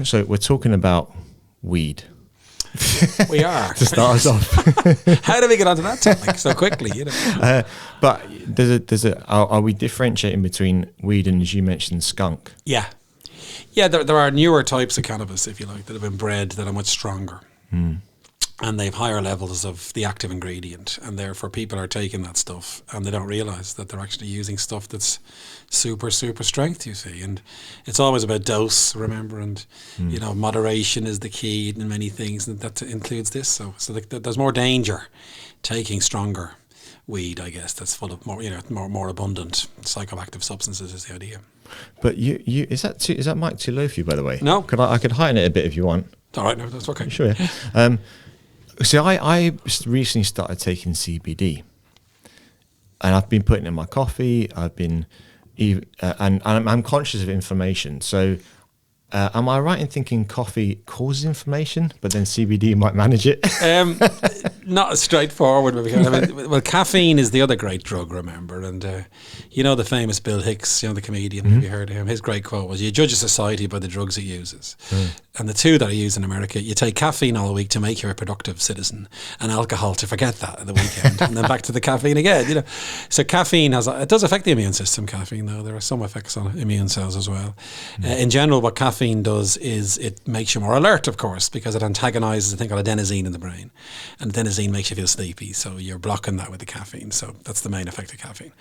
So we're talking about weed. We are. To start us off. How do we get onto that topic so quickly? But are we differentiating between weed and, as you mentioned, skunk? Yeah. Yeah, there are newer types of cannabis, if you like, that have been bred that are much stronger. And they have higher levels of the active ingredient, and therefore people are taking that stuff and they don't realise that they're actually using stuff that's super strength, you see. And it's always about dose, remember, and moderation is the key in many things, and that includes this. So there's more danger taking stronger weed, I guess, that's full of more abundant psychoactive substances is the idea. But is that mic too low for you, by the way? No. I could heighten it a bit if you want. All right, no, that's okay. Sure. Yeah. So I recently started taking CBD, and I've been putting it in my coffee. I've been, and I'm conscious of inflammation. So, am I right in thinking coffee causes inflammation, but then CBD might manage it? Not as straightforward. Well, caffeine is the other great drug, remember, and the famous Bill Hicks, the comedian. Have you heard of him? His great quote was, "You judge a society by the drugs it uses." And the two that are used in America, you take caffeine all week to make you a productive citizen, and alcohol to forget that at the weekend, and then back to the caffeine again. So caffeine it does affect the immune system. Caffeine, though, there are some effects on immune cells as well. In general, what caffeine does is it makes you more alert, of course, because it antagonizes a thing called adenosine in the brain, and adenosine makes you feel sleepy. So you're blocking that with the caffeine. So that's the main effect of caffeine.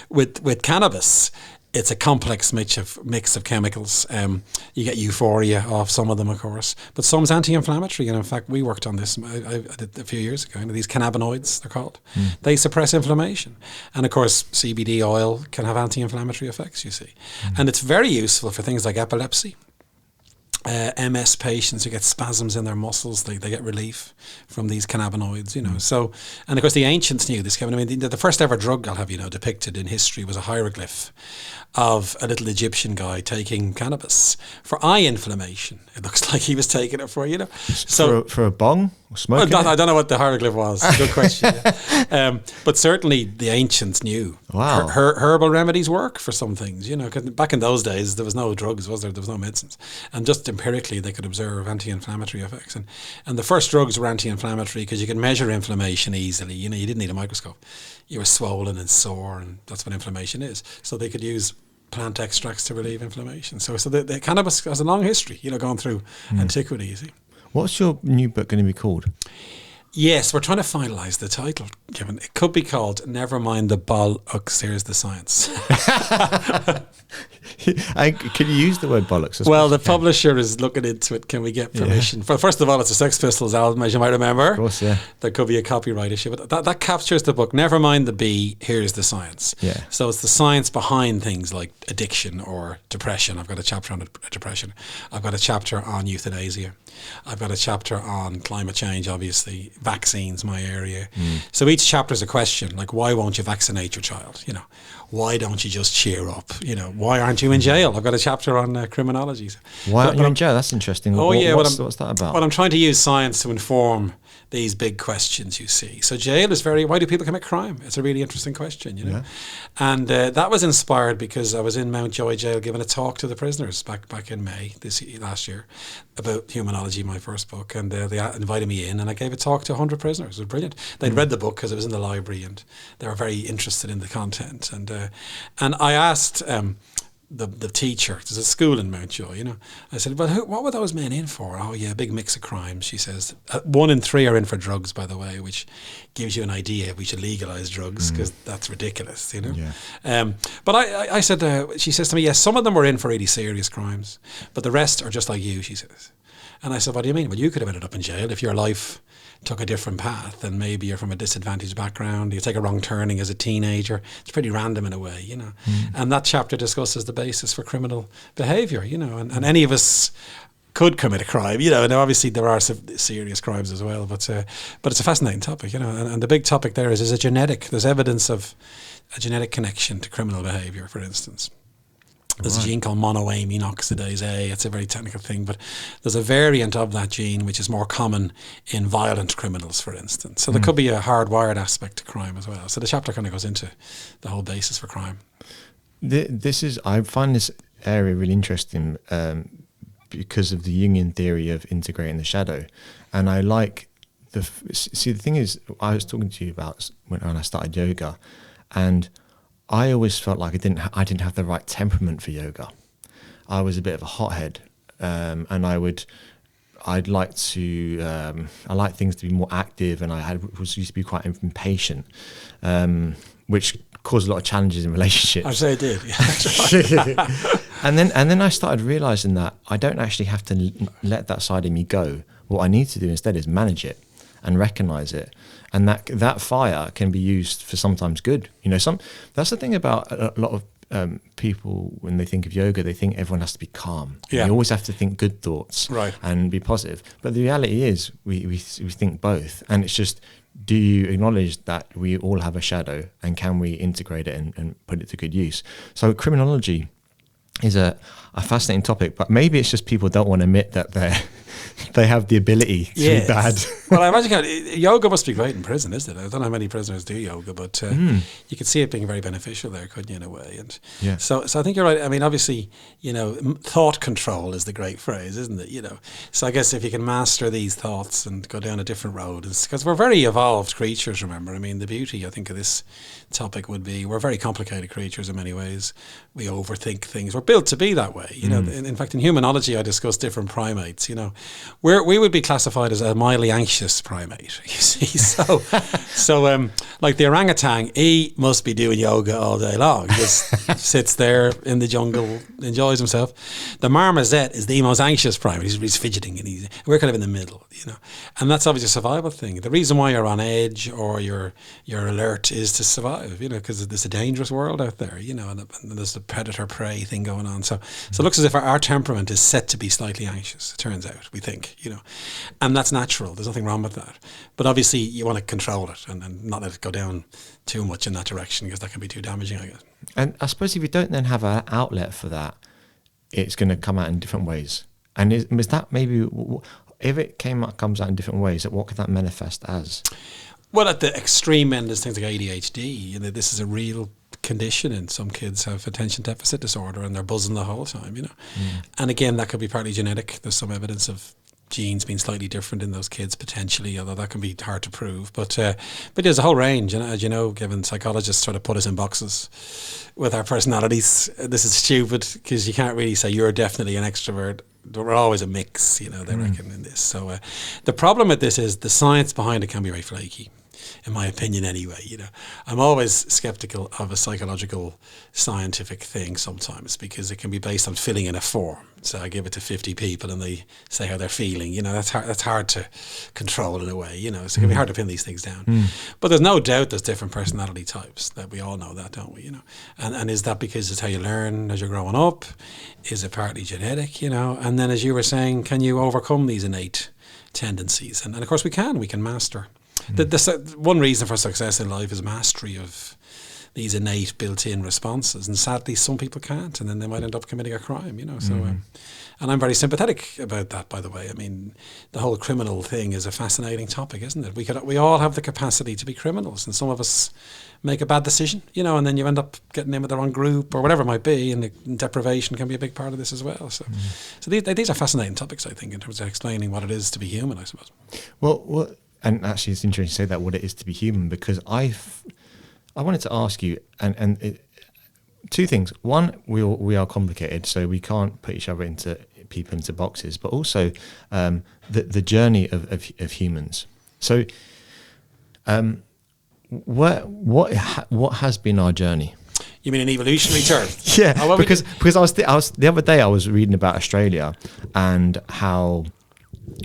With cannabis, it's a complex mix of chemicals. You get euphoria off some of them, of course, but some's anti-inflammatory. And in fact, we worked on this I did a few years ago. These cannabinoids, they're called. They suppress inflammation. And of course, CBD oil can have anti-inflammatory effects, you see. And it's very useful for things like epilepsy. MS patients who get spasms in their muscles, they get relief from these cannabinoids, So, and of course the ancients knew this, Kevin. The first ever drug, I'll have depicted in history was a hieroglyph of a little Egyptian guy taking cannabis for eye inflammation. It looks like he was taking it for, So for a bong? Smoking? I don't know what the hieroglyph was. Good question. But certainly the ancients knew. Wow. Herbal remedies work for some things, 'cause back in those days there was no drugs, was there? There was no medicines. And just empirically they could observe anti-inflammatory effects. And the first drugs were anti-inflammatory because you could measure inflammation easily. You didn't need a microscope. You were swollen and sore, and that's what inflammation is. So they could use plant extracts to relieve inflammation. So the cannabis has a long history, going through antiquity, you see. What's your new book going to be called? Yes, we're trying to finalise the title, Kevin. It could be called Never Mind the Bollocks, Here's the Science. Can you use the word bollocks? Well, the publisher is looking into it. Can we get permission? Yeah. Well, first of all, it's a Sex Pistols album, as you might remember. Of course, yeah. There could be a copyright issue, but that captures the book. Never mind the B, here's the science. Yeah. So it's the science behind things like addiction or depression. I've got a chapter on depression. I've got a chapter on euthanasia. I've got a chapter on climate change, obviously. Vaccines, my area. So each chapter is a question, like, why won't you vaccinate your child? Why don't you just cheer up? Why aren't you in jail? I've got a chapter on criminology. Why aren't you in jail? That's interesting. What's that about? Well, I'm trying to use science to inform these big questions, you see. So jail is why do people commit crime? It's a really interesting question, Yeah. And that was inspired because I was in Mountjoy Jail giving a talk to the prisoners back in May last year about Humanology, my first book, and they invited me in and I gave a talk to 100 prisoners. It was brilliant. They'd read the book because it was in the library and they were very interested in the content. And I asked the teacher, there's a school in Mountjoy, I said, well, what were those men in for? Oh yeah, big mix of crimes, she says. 1 in 3 are in for drugs, by the way, which gives you an idea we should legalise drugs because that's ridiculous, Yeah. But I said, she says to me, yes, some of them were in for really serious crimes, but the rest are just like you, she says. And I said, what do you mean? Well, you could have ended up in jail if your life took a different path and maybe you're from a disadvantaged background, you take a wrong turning as a teenager. It's pretty random in a way, And that chapter discusses the basis for criminal behaviour, and any of us could commit a crime, and obviously there are some serious crimes as well, but it's a fascinating topic, and the big topic there is there's evidence of a genetic connection to criminal behaviour, for instance. There's a gene called monoamine oxidase A. It's a very technical thing, but there's a variant of that gene which is more common in violent criminals, for instance. So there could be a hardwired aspect to crime as well. So the chapter kind of goes into the whole basis for crime. I find this area really interesting because of the Jungian theory of integrating the shadow. And I like the thing is, I was talking to you about when I started yoga, and I always felt like I didn't have the right temperament for yoga. I was a bit of a hothead, and I like things to be more active, and I used to be quite impatient, which caused a lot of challenges in relationships. I'd say it did. Yeah. and then I started realizing that I don't actually have to let that side of me go. What I need to do instead is manage it and recognize it, and that fire can be used for sometimes good. That's the thing about a lot of people when they think of yoga, they think everyone has to be calm. Yeah. You always have to think good thoughts, right, and be positive. But the reality is, we think both, and it's just, do you acknowledge that we all have a shadow, and can we integrate it and put it to good use? So criminology is a fascinating topic, but maybe it's just people don't want to admit that they have the ability to be bad. Well, I imagine yoga must be great in prison, isn't it? I don't know how many prisoners do yoga, but you could see it being very beneficial there, couldn't you, in a way? And so I think you're right. I mean, obviously, thought control is the great phrase, isn't it? So I guess if you can master these thoughts and go down a different road, because we're very evolved creatures, remember. I mean, the beauty, I think, of this topic would be we're very complicated creatures in many ways. We overthink things. We're built to be that way. In fact, in Humanology, I discuss different primates. We would be classified as a mildly anxious primate. You see, so like the orangutan, he must be doing yoga all day long. He just sits there in the jungle, enjoys himself. The marmoset is the most anxious primate. He's fidgeting, and we're kind of in the middle. And that's obviously a survival thing. The reason why you're on edge or you're alert is to survive. Because there's a dangerous world out there. And there's the predator prey thing going on. So it looks as if our temperament is set to be slightly anxious. It turns out, we think, and that's natural. There's nothing wrong with that. But obviously, you want to control it and not let it go down too much in that direction, because that can be too damaging, I guess. And I suppose if you don't then have an outlet for that, it's going to come out in different ways. And is that maybe, if it comes out in different ways, what could that manifest as? Well, at the extreme end, there's things like ADHD. This is a real condition, and some kids have attention deficit disorder, and they're buzzing the whole time. And again, that could be partly genetic. There's some evidence of genes being slightly different in those kids potentially, although that can be hard to prove. But there's a whole range, and as you know, given psychologists try to put us in boxes with our personalities, this is stupid, because you can't really say you're definitely an extrovert. We're always a mix, they reckon, in this. So the problem with this is the science behind it can be very flaky, in my opinion anyway. I'm always skeptical of a psychological scientific thing sometimes, because it can be based on filling in a form. So I give it to 50 people and they say how they're feeling. That's hard to control in a way, so it can be hard to pin these things down. But there's no doubt there's different personality types. That we all know that, don't we? And is that because it's how you learn as you're growing up? Is it partly genetic? And then, as you were saying, can you overcome these innate tendencies? And of course we can master. The one reason for success in life is mastery of these innate built-in responses, and sadly some people can't, and then they might end up committing a crime, So, and I'm very sympathetic about that, by the way. I mean, the whole criminal thing is a fascinating topic, isn't it? We all have the capacity to be criminals, and some of us make a bad decision, and then you end up getting in with the wrong group or whatever it might be, and deprivation can be a big part of this as well. So, so these are fascinating topics, I think, in terms of explaining what it is to be human, I suppose. Well, and actually, it's interesting to say that, what it is to be human, because I wanted to ask you, two things. One, we are complicated, so we can't put people into boxes. But also, the journey of humans. So, what has been our journey? You mean in evolutionary terms? Yeah, because I was the other day I was reading about Australia and how.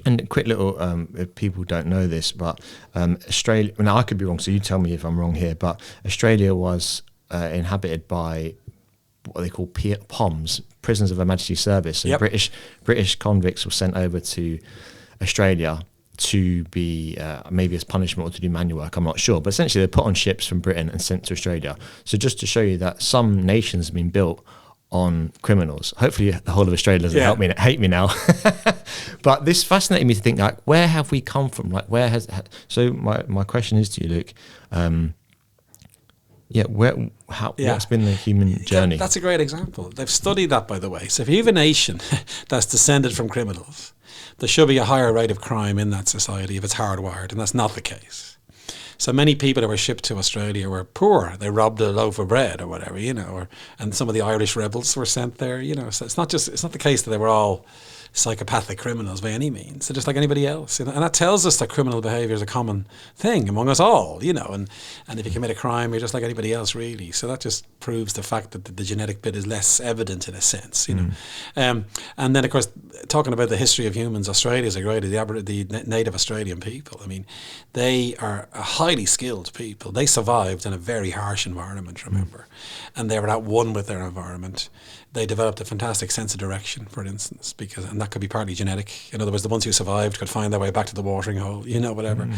And a quick little, if people don't know this, but Australia, now I could be wrong, so you tell me if I'm wrong here, but Australia was inhabited by what they call POMs, Prisoners of Her Majesty's Service. So British convicts were sent over to Australia to be maybe as punishment or to do manual work, I'm not sure. But essentially they're put on ships from Britain and sent to Australia. So just to show you that some nations have been built on criminals. Hopefully the whole of Australia doesn't hate me now. But this fascinated me to think, like, where have we come from? Like, so my question is to you, Luke, Yeah, what's been the human journey? That's a great example. They've studied that, by the way. So if you have a nation that's descended from criminals, there should be a higher rate of crime in that society if it's hardwired, and that's not the case. So many people who were shipped to Australia were poor. They robbed a loaf of bread or whatever, and some of the Irish rebels were sent there, So it's not the case that they were all psychopathic criminals by any means. They're just like anybody else, and that tells us that criminal behaviour is a common thing among us all, and if you commit a crime, you're just like anybody else, really. So that just proves the fact that the genetic bit is less evident in a sense, and then of course, talking about the history of humans, Australia is a great, the native Australian people. I mean, they are a highly skilled people. They survived in a very harsh environment, remember, and they were at one with their environment. They developed a fantastic sense of direction, for instance, and that could be partly genetic. In other words, the ones who survived could find their way back to the watering hole, whatever.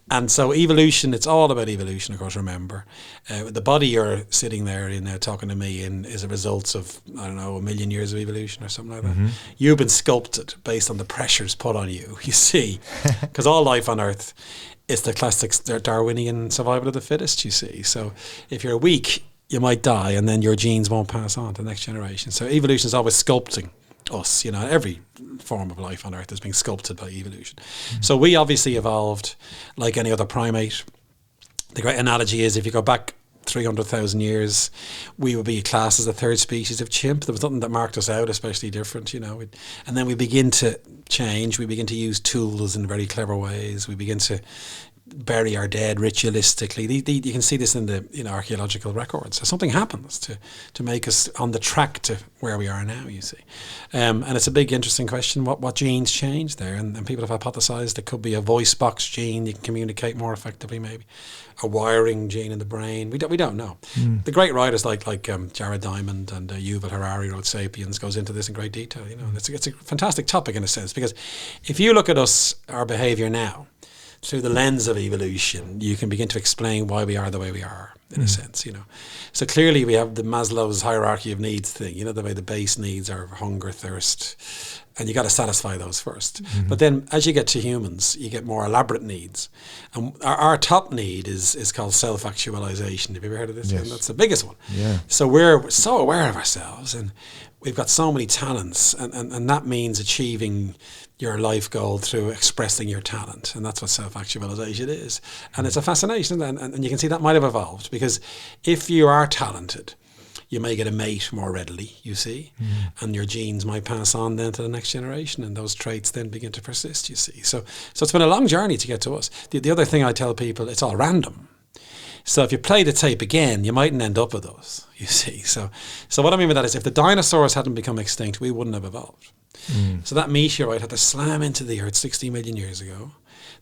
And so evolution, it's all about evolution, of course, remember. The body you're sitting there talking to me in is a result of, I don't know, 1 million years of evolution or something like that. You've been sculpted based on the pressures put on you, you see, because all life on Earth is the classic Darwinian survival of the fittest, you see. So if you're weak, you might die, and then your genes won't pass on to the next generation. So evolution is always sculpting us. Every form of life on Earth is being sculpted by evolution. So we obviously evolved like any other primate. The great analogy is if you go back 300,000 years, we would be classed as the third species of chimp. There was nothing that marked us out especially different, And then we begin to change. We begin to use tools in very clever ways. We begin to bury our dead ritualistically. You can see this in the archaeological records. So something happens to make us on the track to where we are now, you see. And it's a big interesting question, what genes change there. And people have hypothesized it could be a voice box gene, you can communicate more effectively maybe. A wiring gene in the brain. We don't know. The great writers like Jared Diamond and Yuval Harari wrote Sapiens goes into this in great detail. It's a fantastic topic in a sense, because if you look at our behavior now, through the lens of evolution, you can begin to explain why we are the way we are, in a sense, So clearly we have the Maslow's hierarchy of needs thing, the way the base needs are hunger, thirst, and you got to satisfy those first. But then as you get to humans, you get more elaborate needs. And our top need is called self-actualization. Have you ever heard of this? Yes. And that's the biggest one. Yeah. So we're so aware of ourselves, and we've got so many talents, and that means achieving your life goal through expressing your talent, and that's what self-actualization is. And it's a fascination, and you can see that might have evolved, because if you are talented, you may get a mate more readily, you see, and your genes might pass on then to the next generation, and those traits then begin to persist, you see. So it's been a long journey to get to us. The other thing I tell people, it's all random. So if you play the tape again, you mightn't end up with those, you see. So what I mean by that is if the dinosaurs hadn't become extinct, we wouldn't have evolved. So that meteorite had to slam into the Earth 60 million years ago.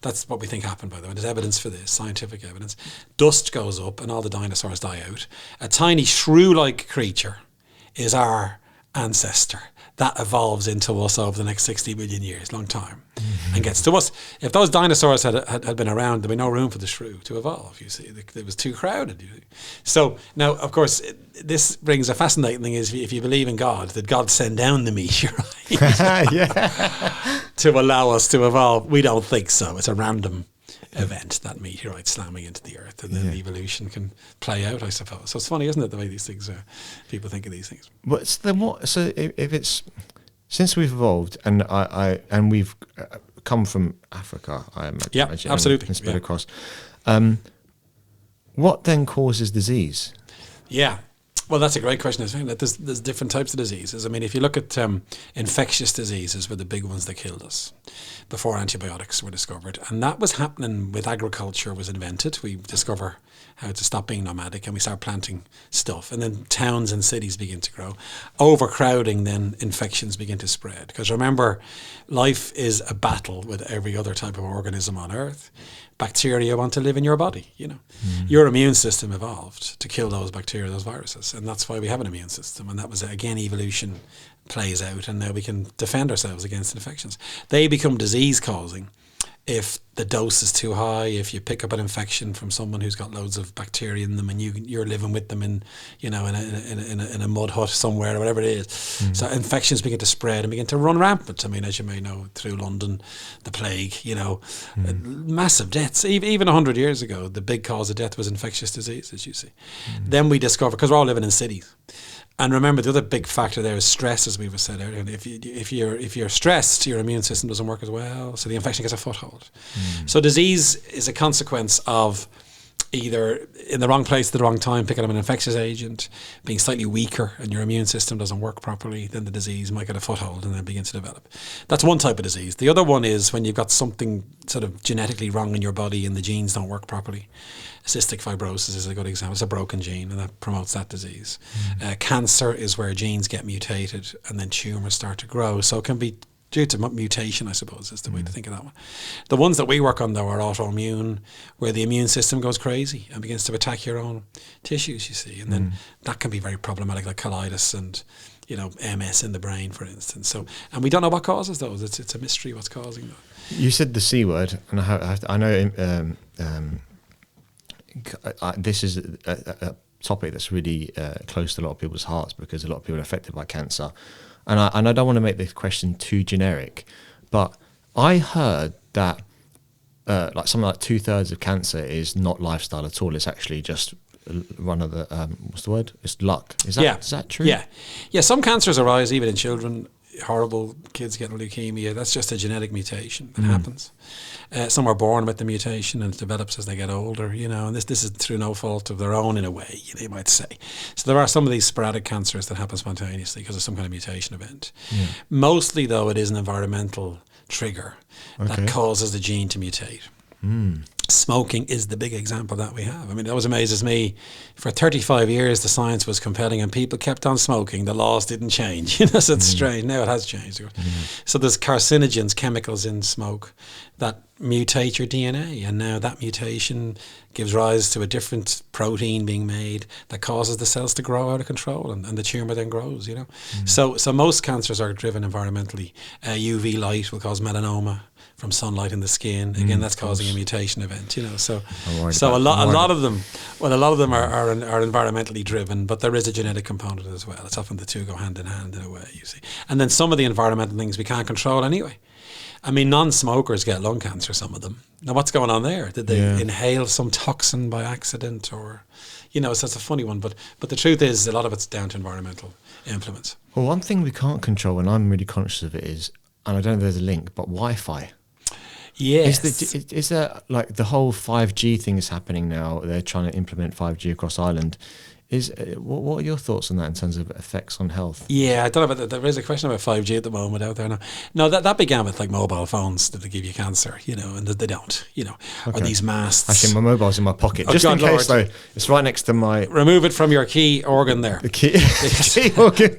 That's what we think happened, by the way. There's evidence for this, scientific evidence. Dust goes up and all the dinosaurs die out. A tiny shrew-like creature is our ancestor. That evolves into us over the next 60 million years, long time, and gets to us. If those dinosaurs had been around, there'd be no room for the shrew to evolve, you see. It was too crowded. So now, of course, this brings a fascinating thing is if you believe in God, did God send down the meteorite to allow us to evolve? We don't think so. It's a random event, that meteorite slamming into the Earth, and then evolution can play out, I suppose. So it's funny, isn't it, the way these things people think of these things. But then what? So if it's since we've evolved and we've come from Africa, I imagine. Yeah, absolutely. And spread across. What then causes disease? Yeah. Well, that's a great question. There's different types of diseases. I mean, if you look at infectious diseases were the big ones that killed us before antibiotics were discovered. And that was happening with agriculture was invented. We discover how to stop being nomadic and we start planting stuff. And then towns and cities begin to grow. Overcrowding, then infections begin to spread. Because remember, life is a battle with every other type of organism on Earth. Bacteria want to live in your body, Your immune system evolved to kill those bacteria, those viruses. And that's why we have an immune system. And that was, again, evolution plays out. And now we can defend ourselves against infections. They become disease-causing if the dose is too high, if you pick up an infection from someone who's got loads of bacteria in them and you're living with them in a mud hut somewhere or whatever it is. So infections begin to spread and begin to run rampant. I mean, as you may know, through London, the plague, massive deaths. Even 100 years ago, the big cause of death was infectious diseases, you see. Then we discovered, because we're all living in cities. And remember, the other big factor there is stress, as we said earlier. If you're stressed, your immune system doesn't work as well, so the infection gets a foothold. So disease is a consequence of either in the wrong place at the wrong time, picking up an infectious agent, being slightly weaker, and your immune system doesn't work properly. Then the disease might get a foothold and then begin to develop. That's one type of disease. The other one is when you've got something sort of genetically wrong in your body and the genes don't work properly. Cystic fibrosis is a good example. It's a broken gene and that promotes that disease. Cancer is where genes get mutated and then tumours start to grow. So it can be due to mutation, I suppose, is the way to think of that one. The ones that we work on, though, are autoimmune, where the immune system goes crazy and begins to attack your own tissues, you see. And then that can be very problematic, like colitis and, MS in the brain, for instance. So, and we don't know what causes those. It's a mystery what's causing that. You said the C word, and I know this is a topic that's really close to a lot of people's hearts because a lot of people are affected by cancer. And I don't want to make this question too generic, but I heard that something like 2/3 of cancer is not lifestyle at all. It's actually just one of the, what's the word? It's luck. Is that true? Yeah. Some cancers arise even in children. Horrible kids getting leukemia. That's just a genetic mutation that happens. Some are born with the mutation and it develops as they get older, and this is through no fault of their own in a way, you might say. So there are some of these sporadic cancers that happen spontaneously because of some kind of mutation event. Mostly, though, it is an environmental trigger that causes the gene to mutate. Smoking is the big example that we have. I mean, that was amazes me. For 35 years, the science was compelling and people kept on smoking. The laws didn't change. So it's strange. Now it has changed. So there's carcinogens, chemicals in smoke that mutate your DNA. And now that mutation gives rise to a different protein being made that causes the cells to grow out of control and the tumour then grows, So most cancers are driven environmentally. UV light will cause melanoma from sunlight in the skin. Again, that's causing a mutation event, So a lot of them are environmentally driven, but there is a genetic component as well. It's often the two go hand in hand in a way, you see. And then some of the environmental things we can't control anyway. I mean, non-smokers get lung cancer, some of them. Now, what's going on there? Did they inhale some toxin by accident or, so it's a funny one. But the truth is a lot of it's down to environmental influence. Well, one thing we can't control, and I'm really conscious of it, is, and I don't know if there's a link, but Wi-Fi. Yes. Is there, like, the whole 5G thing is happening now? They're trying to implement 5G across Ireland. What are your thoughts on that in terms of effects on health? Yeah, I don't know about that. There is a question about 5G at the moment out there now. No, that began with like mobile phones that they give you cancer, and they don't, or these masks. Actually, my mobile's in my pocket, just in case though. It's right next to my... Remove it from your key organ there. The key organ.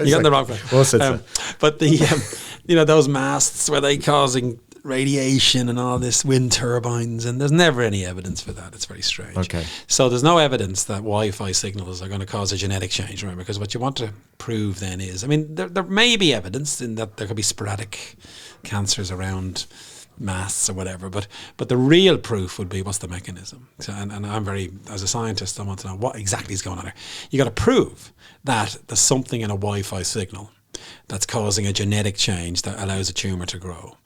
You got in the wrong place. Well said, but those masts, were they causing radiation and all this, wind turbines, and there's never any evidence for that. It's very strange. Okay. So there's no evidence that Wi-Fi signals are going to cause a genetic change, remember, because what you want to prove then is, I mean, there may be evidence in that there could be sporadic cancers around masts or whatever, but the real proof would be what's the mechanism. So, and I'm very, as a scientist, I want to know what exactly is going on there. You got to prove that there's something in a Wi-Fi signal that's causing a genetic change that allows a tumour to grow.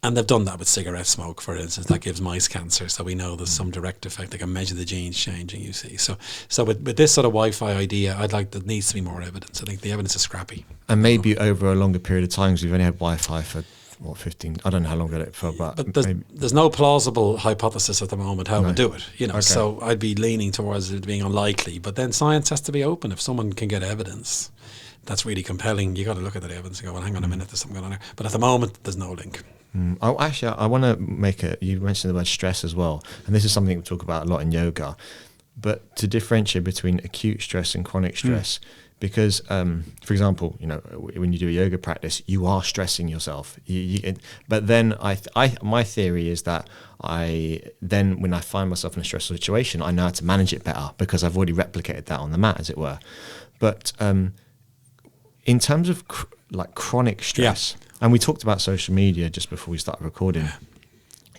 And they've done that with cigarette smoke, for instance. That gives mice cancer, so we know there's some direct effect. They can measure the genes changing, you see. So with this sort of Wi-Fi idea, there needs to be more evidence. I think the evidence is scrappy. And maybe over a longer period of time, because we've only had Wi-Fi for, 15, I don't know how long it for, but there's no plausible hypothesis at the moment how to do it, Okay. So I'd be leaning towards it being unlikely. But then science has to be open. If someone can get evidence that's really compelling, you got to look at the evidence and go, well, hang on a minute, there's something going on there. But at the moment, there's no link. Oh, actually, I want to you mentioned the word stress as well, and this is something we talk about a lot in yoga, but to differentiate between acute stress and chronic stress, because, for example, when you do a yoga practice, you are stressing yourself. But then my theory is that when I find myself in a stressful situation, I know how to manage it better because I've already replicated that on the mat, as it were. But in terms of chronic stress, and we talked about social media just before we started recording,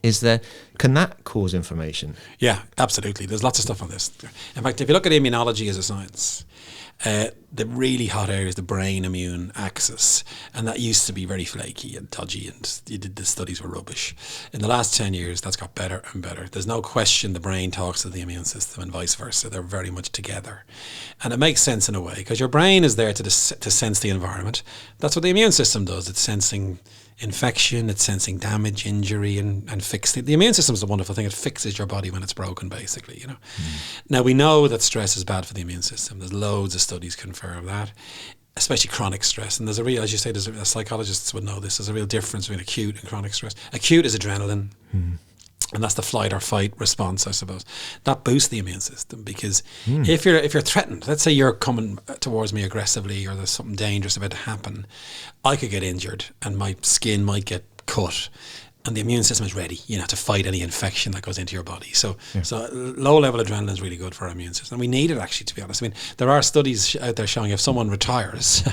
Can that cause inflammation? Yeah, absolutely. There's lots of stuff on this. In fact, if you look at immunology as a science, the really hot area is the brain immune axis, and that used to be very flaky and dodgy, and the studies were rubbish. In the last 10 years, that's got better and better. There's no question the brain talks to the immune system and vice versa. They're very much together. And it makes sense in a way, because your brain is there to sense the environment. That's what the immune system does. It's sensing infection, it's sensing damage, injury, and fixing. The immune system is a wonderful thing. It fixes your body when it's broken, basically. Now, we know that stress is bad for the immune system. There's loads of studies confirm that, especially chronic stress. And there's a real, as you say, psychologists would know this, there's a real difference between acute and chronic stress. Acute is adrenaline. And that's the flight or fight response, I suppose. That boosts the immune system, because if you're threatened, let's say you're coming towards me aggressively, or there's something dangerous about to happen, I could get injured and my skin might get cut, and the immune system is ready, to fight any infection that goes into your body. So low level adrenaline is really good for our immune system. And we need it, actually, to be honest. I mean, there are studies out there showing if someone retires,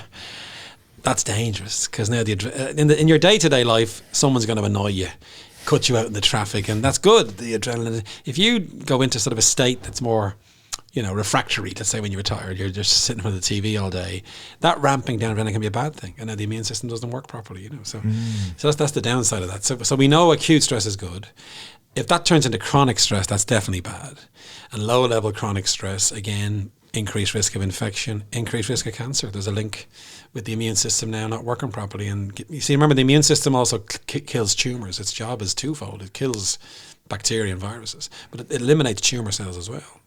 that's dangerous, because now in your day-to-day life, someone's going to annoy you, cut you out in the traffic, and that's good, the adrenaline. If you go into sort of a state that's more, refractory, let's say when you retire, you're just sitting with the TV all day, that ramping down adrenaline can be a bad thing, and now the immune system doesn't work properly, so that's the downside of that. So we know acute stress is good. If that turns into chronic stress, that's definitely bad. And low level chronic stress, again, increased risk of infection, increased risk of cancer. There's a link with the immune system now not working properly. And you see, remember, the immune system also kills tumours. Its job is twofold. It kills bacteria and viruses, but it eliminates tumour cells as well.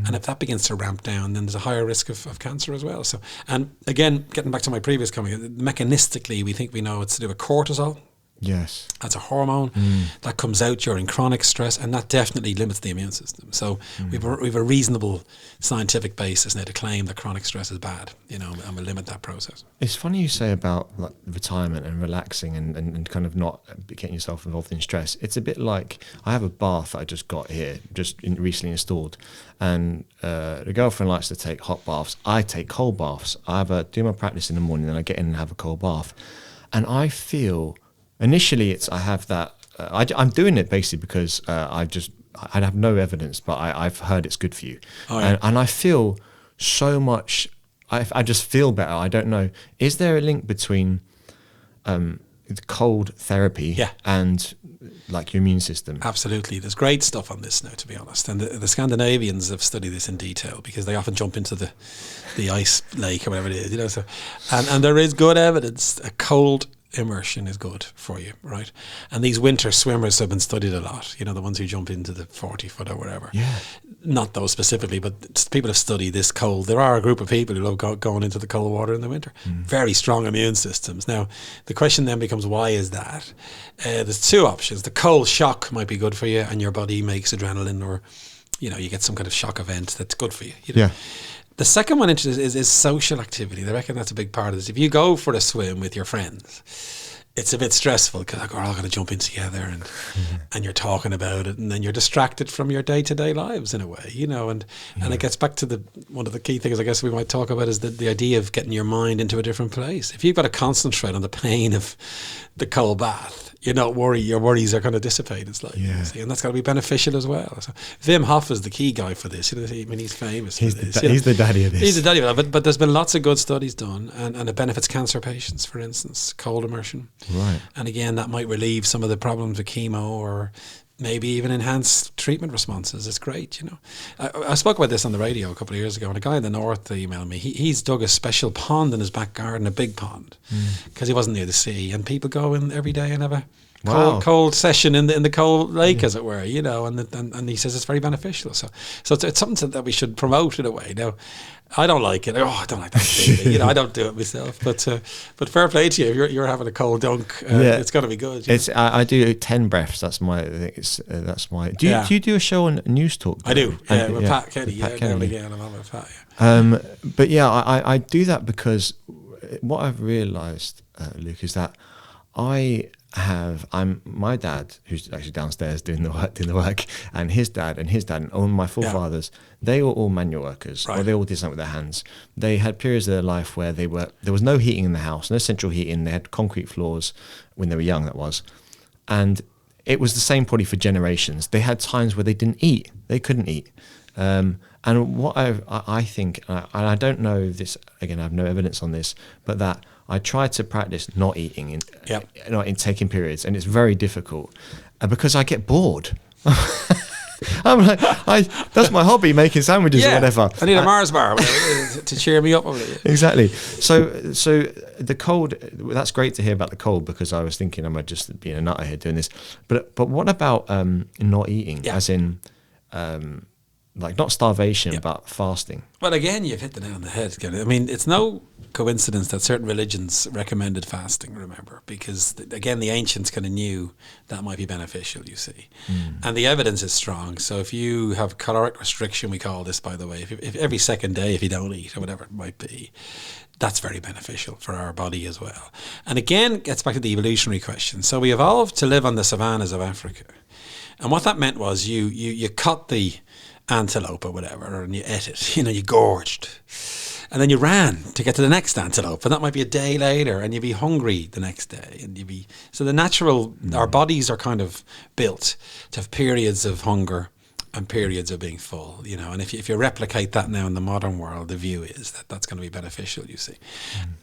And if that begins to ramp down, then there's a higher risk of cancer as well. So, and again, getting back to my previous comment, mechanistically, we think we know it's to do with cortisol. Yes. That's a hormone that comes out during chronic stress, and that definitely limits the immune system. So we've a reasonable scientific basis now to claim that chronic stress is bad, and we limit that process. It's funny you say about like retirement and relaxing and kind of not getting yourself involved in stress. It's a bit like, I have a bath that I just got here, recently installed, and the girlfriend likes to take hot baths. I take cold baths. I do my practice in the morning, then I get in and have a cold bath, and I feel. Initially, I have that. I'm doing it basically because I have no evidence, but I've heard it's good for you, and I feel so much. I just feel better. I don't know. Is there a link between cold therapy and like your immune system? Absolutely. There's great stuff on this now, to be honest. And the Scandinavians have studied this in detail, because they often jump into the ice lake or whatever it is, So, and there is good evidence a cold immersion is good for you, right? And these winter swimmers have been studied a lot, the ones who jump into the 40-foot or whatever. Yeah. Not those specifically, but people have studied this cold. There are a group of people who love going into the cold water in the winter. Very strong immune systems. Now, the question then becomes, why is that? There's two options. The cold shock might be good for you, and your body makes adrenaline, or, you get some kind of shock event that's good for you. Yeah. The second one is social activity. I reckon that's a big part of this. If you go for a swim with your friends, it's a bit stressful, because we're all going to jump in together, and you're talking about it, and then you're distracted from your day-to-day lives in a way, and it gets back to one of the key things I guess we might talk about is the idea of getting your mind into a different place. If you've got to concentrate on the pain of the cold bath, you're not worried. Your worries are going to dissipate. It's like, and that's got to be beneficial as well. So Wim Hof is the key guy for this. He's famous. He's the daddy of this. He's the daddy of that. But there's been lots of good studies done, and it benefits cancer patients, for instance, cold immersion. Right. And again, that might relieve some of the problems with chemo, or maybe even enhance treatment responses. It's great, I spoke about this on the radio a couple of years ago, and a guy in the north emailed me. He's dug a special pond in his back garden, a big pond, because he wasn't near the sea, and people go in every day and have a cold session in the cold lake, as it were, and he says it's very beneficial. So it's something that we should promote in a way. Now, I don't like it. I don't like that feeling. I don't do it myself. But fair play to you. If you're having a cold dunk, it's got to be good. I do 10 breaths. That's my. That's my. Do you do a show on Newstalk? I do. With Pat Kenny. I'm on with Pat. But I do that because what I've realised, Luke, is that my dad, who's actually downstairs doing the work, and his dad and all my forefathers, they were all manual workers, or they all did something with their hands. They had periods of their life where there was no heating in the house, no central heating. They had concrete floors when they were young, that was, and it was the same probably for generations. They had times where they didn't eat. They couldn't eat. And what I think, and I don't know if this, again, I have no evidence on this, but that I tried to practice not eating, not in taking periods, and it's very difficult because I get bored. I'm like, that's my hobby, making sandwiches or whatever. I need a Mars bar to cheer me up. Exactly. So the cold, that's great to hear about the cold, because I was thinking, am I just being a nutter here doing this? But what about not eating, as in like not starvation, but fasting? Well, again, you've hit the nail on the head. I mean, it's no coincidence that certain religions recommended fasting, remember, because again, the ancients kind of knew that might be beneficial, you see. And the evidence is strong. So if you have caloric restriction, we call this, by the way, if every second day, if you don't eat or whatever it might be, that's very beneficial for our body as well. And again, it gets back to the evolutionary question. So we evolved to live on the savannas of Africa. And what that meant was you cut the antelope or whatever, and you ate it, you gorged. And then you ran to get to the next antelope, and that might be a day later, and you'd be hungry the next day. And so the natural, our bodies are kind of built to have periods of hunger and periods of being full, and if you replicate that now in the modern world, the view is that that's going to be beneficial, you see.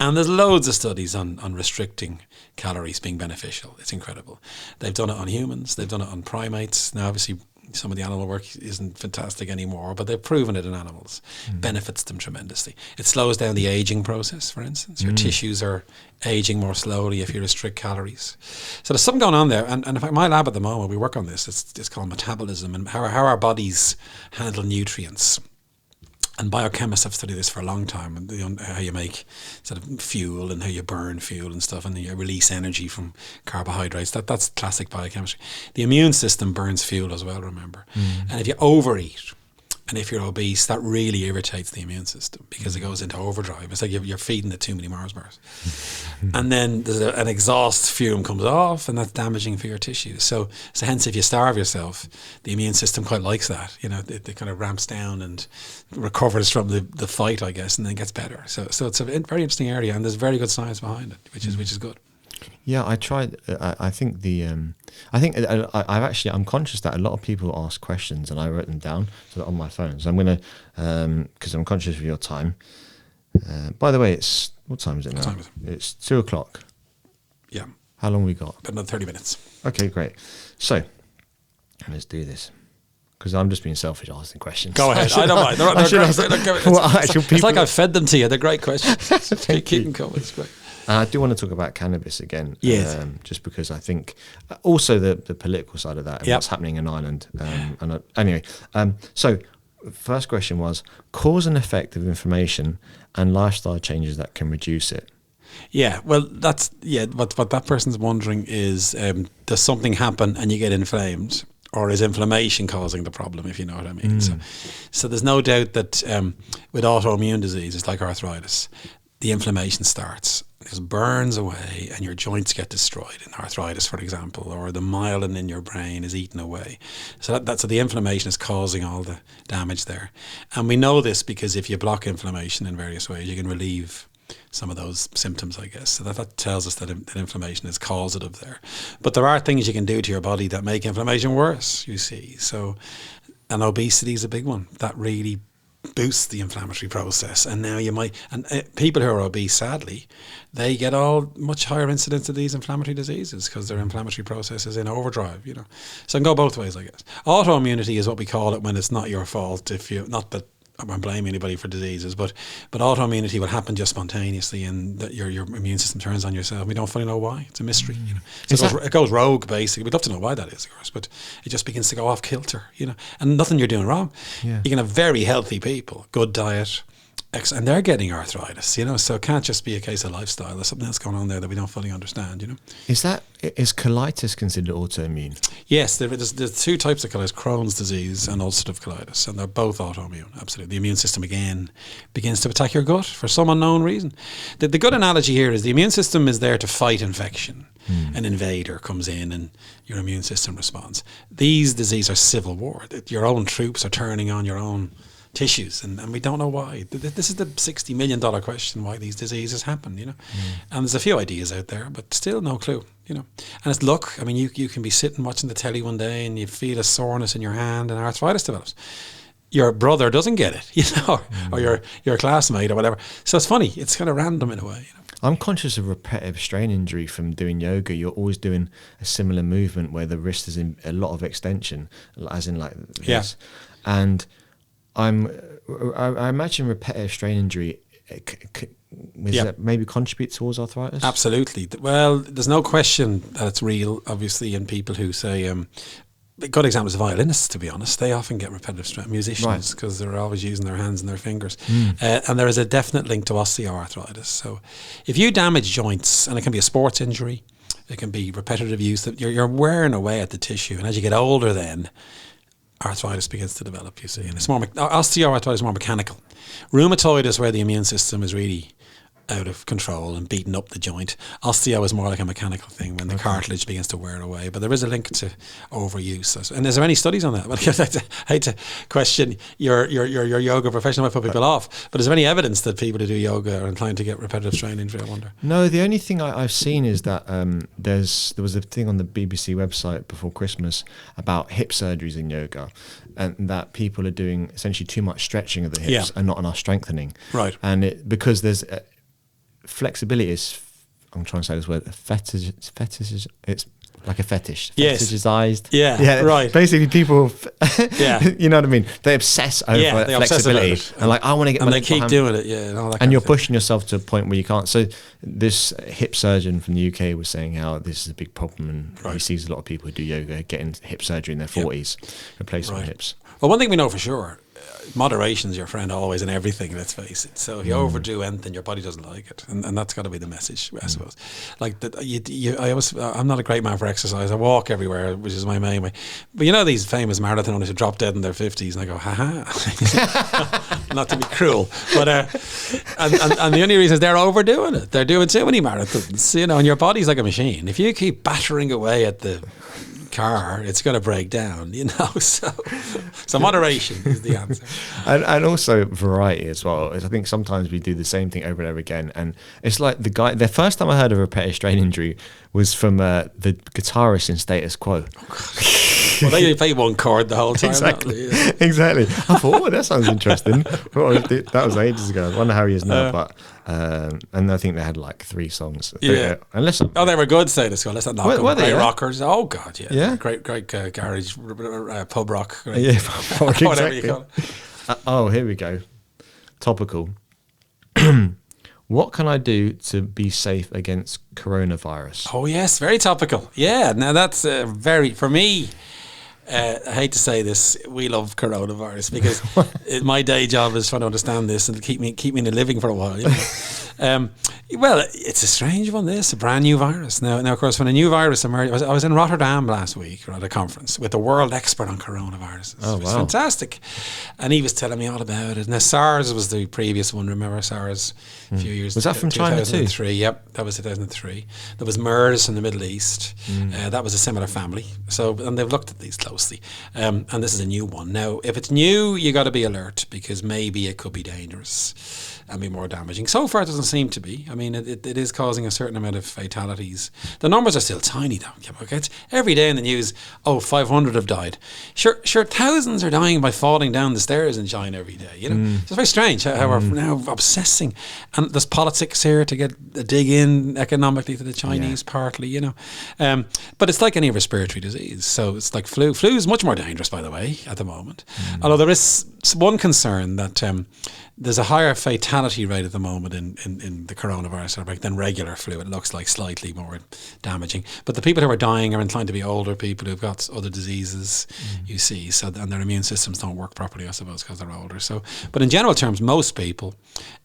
And there's loads of studies on restricting calories being beneficial. It's incredible. They've done it on humans, they've done it on primates. Now, obviously, some of the animal work isn't fantastic anymore, but they've proven it in animals. Benefits them tremendously. It slows down the aging process, for instance. Your tissues are aging more slowly if you restrict calories. So there's something going on there. And in fact, my lab at the moment, we work on this. It's called metabolism and how our bodies handle nutrients. And biochemists have studied this for a long time, and how you make sort of fuel and how you burn fuel and stuff, and you release energy from carbohydrates. That's classic biochemistry. The immune system burns fuel as well, remember. And if you overeat, and if you're obese, that really irritates the immune system because it goes into overdrive. It's like you're feeding it too many Mars bars. And then there's an exhaust fume comes off, and that's damaging for your tissues. So hence, if you starve yourself, the immune system quite likes that. It kind of ramps down and recovers from the fight, I guess, and then gets better. So it's a very interesting area, and there's very good science behind it, which is good. Yeah, I tried. I think I'm conscious that a lot of people ask questions, and I wrote them down on my phone. So I'm gonna, because I'm conscious of your time. By the way, what time is it now? What time is it? It's 2:00. Yeah. How long we got? About another 30 minutes. Okay, great. So let's do this. Because I'm just being selfish asking questions. Go ahead. I don't mind. It's like I've fed them to you. They're great questions. Keep them coming. It's great. I do want to talk about cannabis again, just because I think also the political side of that and what's happening in Ireland. So first question was cause and effect of inflammation and lifestyle changes that can reduce it. Yeah, well, that's what that person's wondering is, does something happen and you get inflamed? Or is inflammation causing the problem, if you know what I mean? So there's no doubt that with autoimmune diseases like arthritis, the inflammation starts. It just burns away and your joints get destroyed in arthritis, for example, or the myelin in your brain is eaten away. So so the inflammation is causing all the damage there. And we know this because if you block inflammation in various ways, you can relieve some of those symptoms, I guess. So that tells us that inflammation is causative there. But there are things you can do to your body that make inflammation worse, you see. So, and obesity is a big one. That really boosts the inflammatory process. And now people who are obese, sadly, they get much higher incidence of these inflammatory diseases because their inflammatory process is in overdrive, So it can go both ways, I guess. Autoimmunity is what we call it when it's not your fault. Not that I'm blaming anybody for diseases, but autoimmunity will happen just spontaneously, and that your immune system turns on yourself. We don't fully know why. It's a mystery. So it goes rogue, basically. We'd love to know why that is, of course, but it just begins to go off kilter, and nothing you're doing wrong. Yeah. You can have very healthy people, good diet, and they're getting arthritis, so it can't just be a case of lifestyle. There's something else going on there that we don't fully understand, Is colitis considered autoimmune? Yes, there's two types of colitis, Crohn's disease and ulcerative colitis, and they're both autoimmune, absolutely. The immune system, again, begins to attack your gut for some unknown reason. The good analogy here is the immune system is there to fight infection. An invader comes in and your immune system responds. These diseases are civil war. Your own troops are turning on your own tissues, and we don't know why. This is the $60 million question, why these diseases happen, And there's a few ideas out there, but still no clue, And it's luck. I mean, you can be sitting watching the telly one day and you feel a soreness in your hand and arthritis develops. Your brother doesn't get it, or your classmate or whatever. So it's funny. It's kind of random in a way. I'm conscious of repetitive strain injury from doing yoga. You're always doing a similar movement where the wrist is in a lot of extension, as in like this. Yeah. And I imagine repetitive strain injury that maybe contribute towards arthritis? Absolutely. Well, there's no question that it's real, obviously, in people who say, good examples of violinists, to be honest. They often get repetitive strain, musicians, because they're always using their hands and their fingers. And there is a definite link to osteoarthritis. So if you damage joints, and it can be a sports injury, it can be repetitive use, that you're wearing away at the tissue. And as you get older then, arthritis begins to develop, you see. And it's more osteoarthritis is more mechanical. Rheumatoid is where the immune system is really out of control and beating up the joint. Osteo is more like a mechanical thing when the cartilage begins to wear away. But there is a link to overuse. And is there any studies on that? Well, I hate to question your yoga profession, I might put people off. But is there any evidence that people who do yoga are inclined to get repetitive strain injury, I wonder? No, the only thing I've seen is that there was a thing on the BBC website before Christmas about hip surgeries in yoga, and that people are doing essentially too much stretching of the hips and not enough strengthening. Right. And because there's flexibility is, I'm trying to say this word, fetish. It's like a fetish. Yes. Fetishized. Yeah, right. Basically, people, you know what I mean? They obsess over flexibility. Obsess And like, I want to get and they keep doing it, and all that. And you're pushing yourself to a point where you can't. So this hip surgeon from the UK was saying how this is a big problem, and he sees a lot of people who do yoga getting hip surgery in their 40s, replacement hips. Well, one thing we know for sure, moderation is your friend always in everything, let's face it. So if you overdo anything, your body doesn't like it. And that's got to be the message, I suppose. Like, I'm not a great man for exercise. I walk everywhere, which is my main way. But these famous marathoners who drop dead in their 50s, and I go, ha. Not to be cruel. But, and the only reason is they're overdoing it. They're doing too many marathons, and your body's like a machine. If you keep battering away at the car, it's going to break down, so moderation is the answer. And also variety as well. I think sometimes we do the same thing over and over again, and it's like the first time I heard of a repetitive strain injury was from the guitarist in Status Quo. Well, they play one chord the whole time. Exactly. I thought, that sounds interesting. That was ages ago. I wonder how he is now, but and I think they had like 3 songs. Yeah. Unless they were good, Status Quo. Let's not knock them. Great rockers. Oh God, yeah. Yeah. Great garage pub rock. Great. Yeah, pub rock, whatever exactly. you call it. Here we go. Topical. What can I do to be safe against coronavirus? Oh yes, very topical. Yeah, now that's for me. I hate to say this, we love coronavirus because my day job is trying to understand this and keep me in the living for a while. Well, it's a strange one. This a brand new virus. Now, of course, when a new virus emerged, I was in Rotterdam last week at a conference with a world expert on coronaviruses. Oh, it was fantastic, and he was telling me all about it. Now, SARS was the previous one. Remember SARS? A few years. Was that from China too? 2003. Yep, that was 2003. There was MERS in the Middle East. That was a similar family. And they've looked at these closely. And this is a new one. Now, if it's new, you got to be alert because maybe it could be dangerous and be more damaging. So far, it doesn't seem to be. I mean, it is causing a certain amount of fatalities. The numbers are still tiny, though. It's every day in the news, 500 have died. Sure, thousands are dying by falling down the stairs in China every day. It's very strange how we're now obsessing. And there's politics here to dig in economically to the Chinese, partly, But it's like any respiratory disease. So it's like flu. Flu is much more dangerous, by the way, at the moment. Although there is one concern that there's a higher fatality rate at the moment in the coronavirus outbreak than regular flu. It looks like slightly more damaging. But the people who are dying are inclined to be older people who've got other diseases, you see, and their immune systems don't work properly, I suppose, because they're older. So, but in general terms, most people,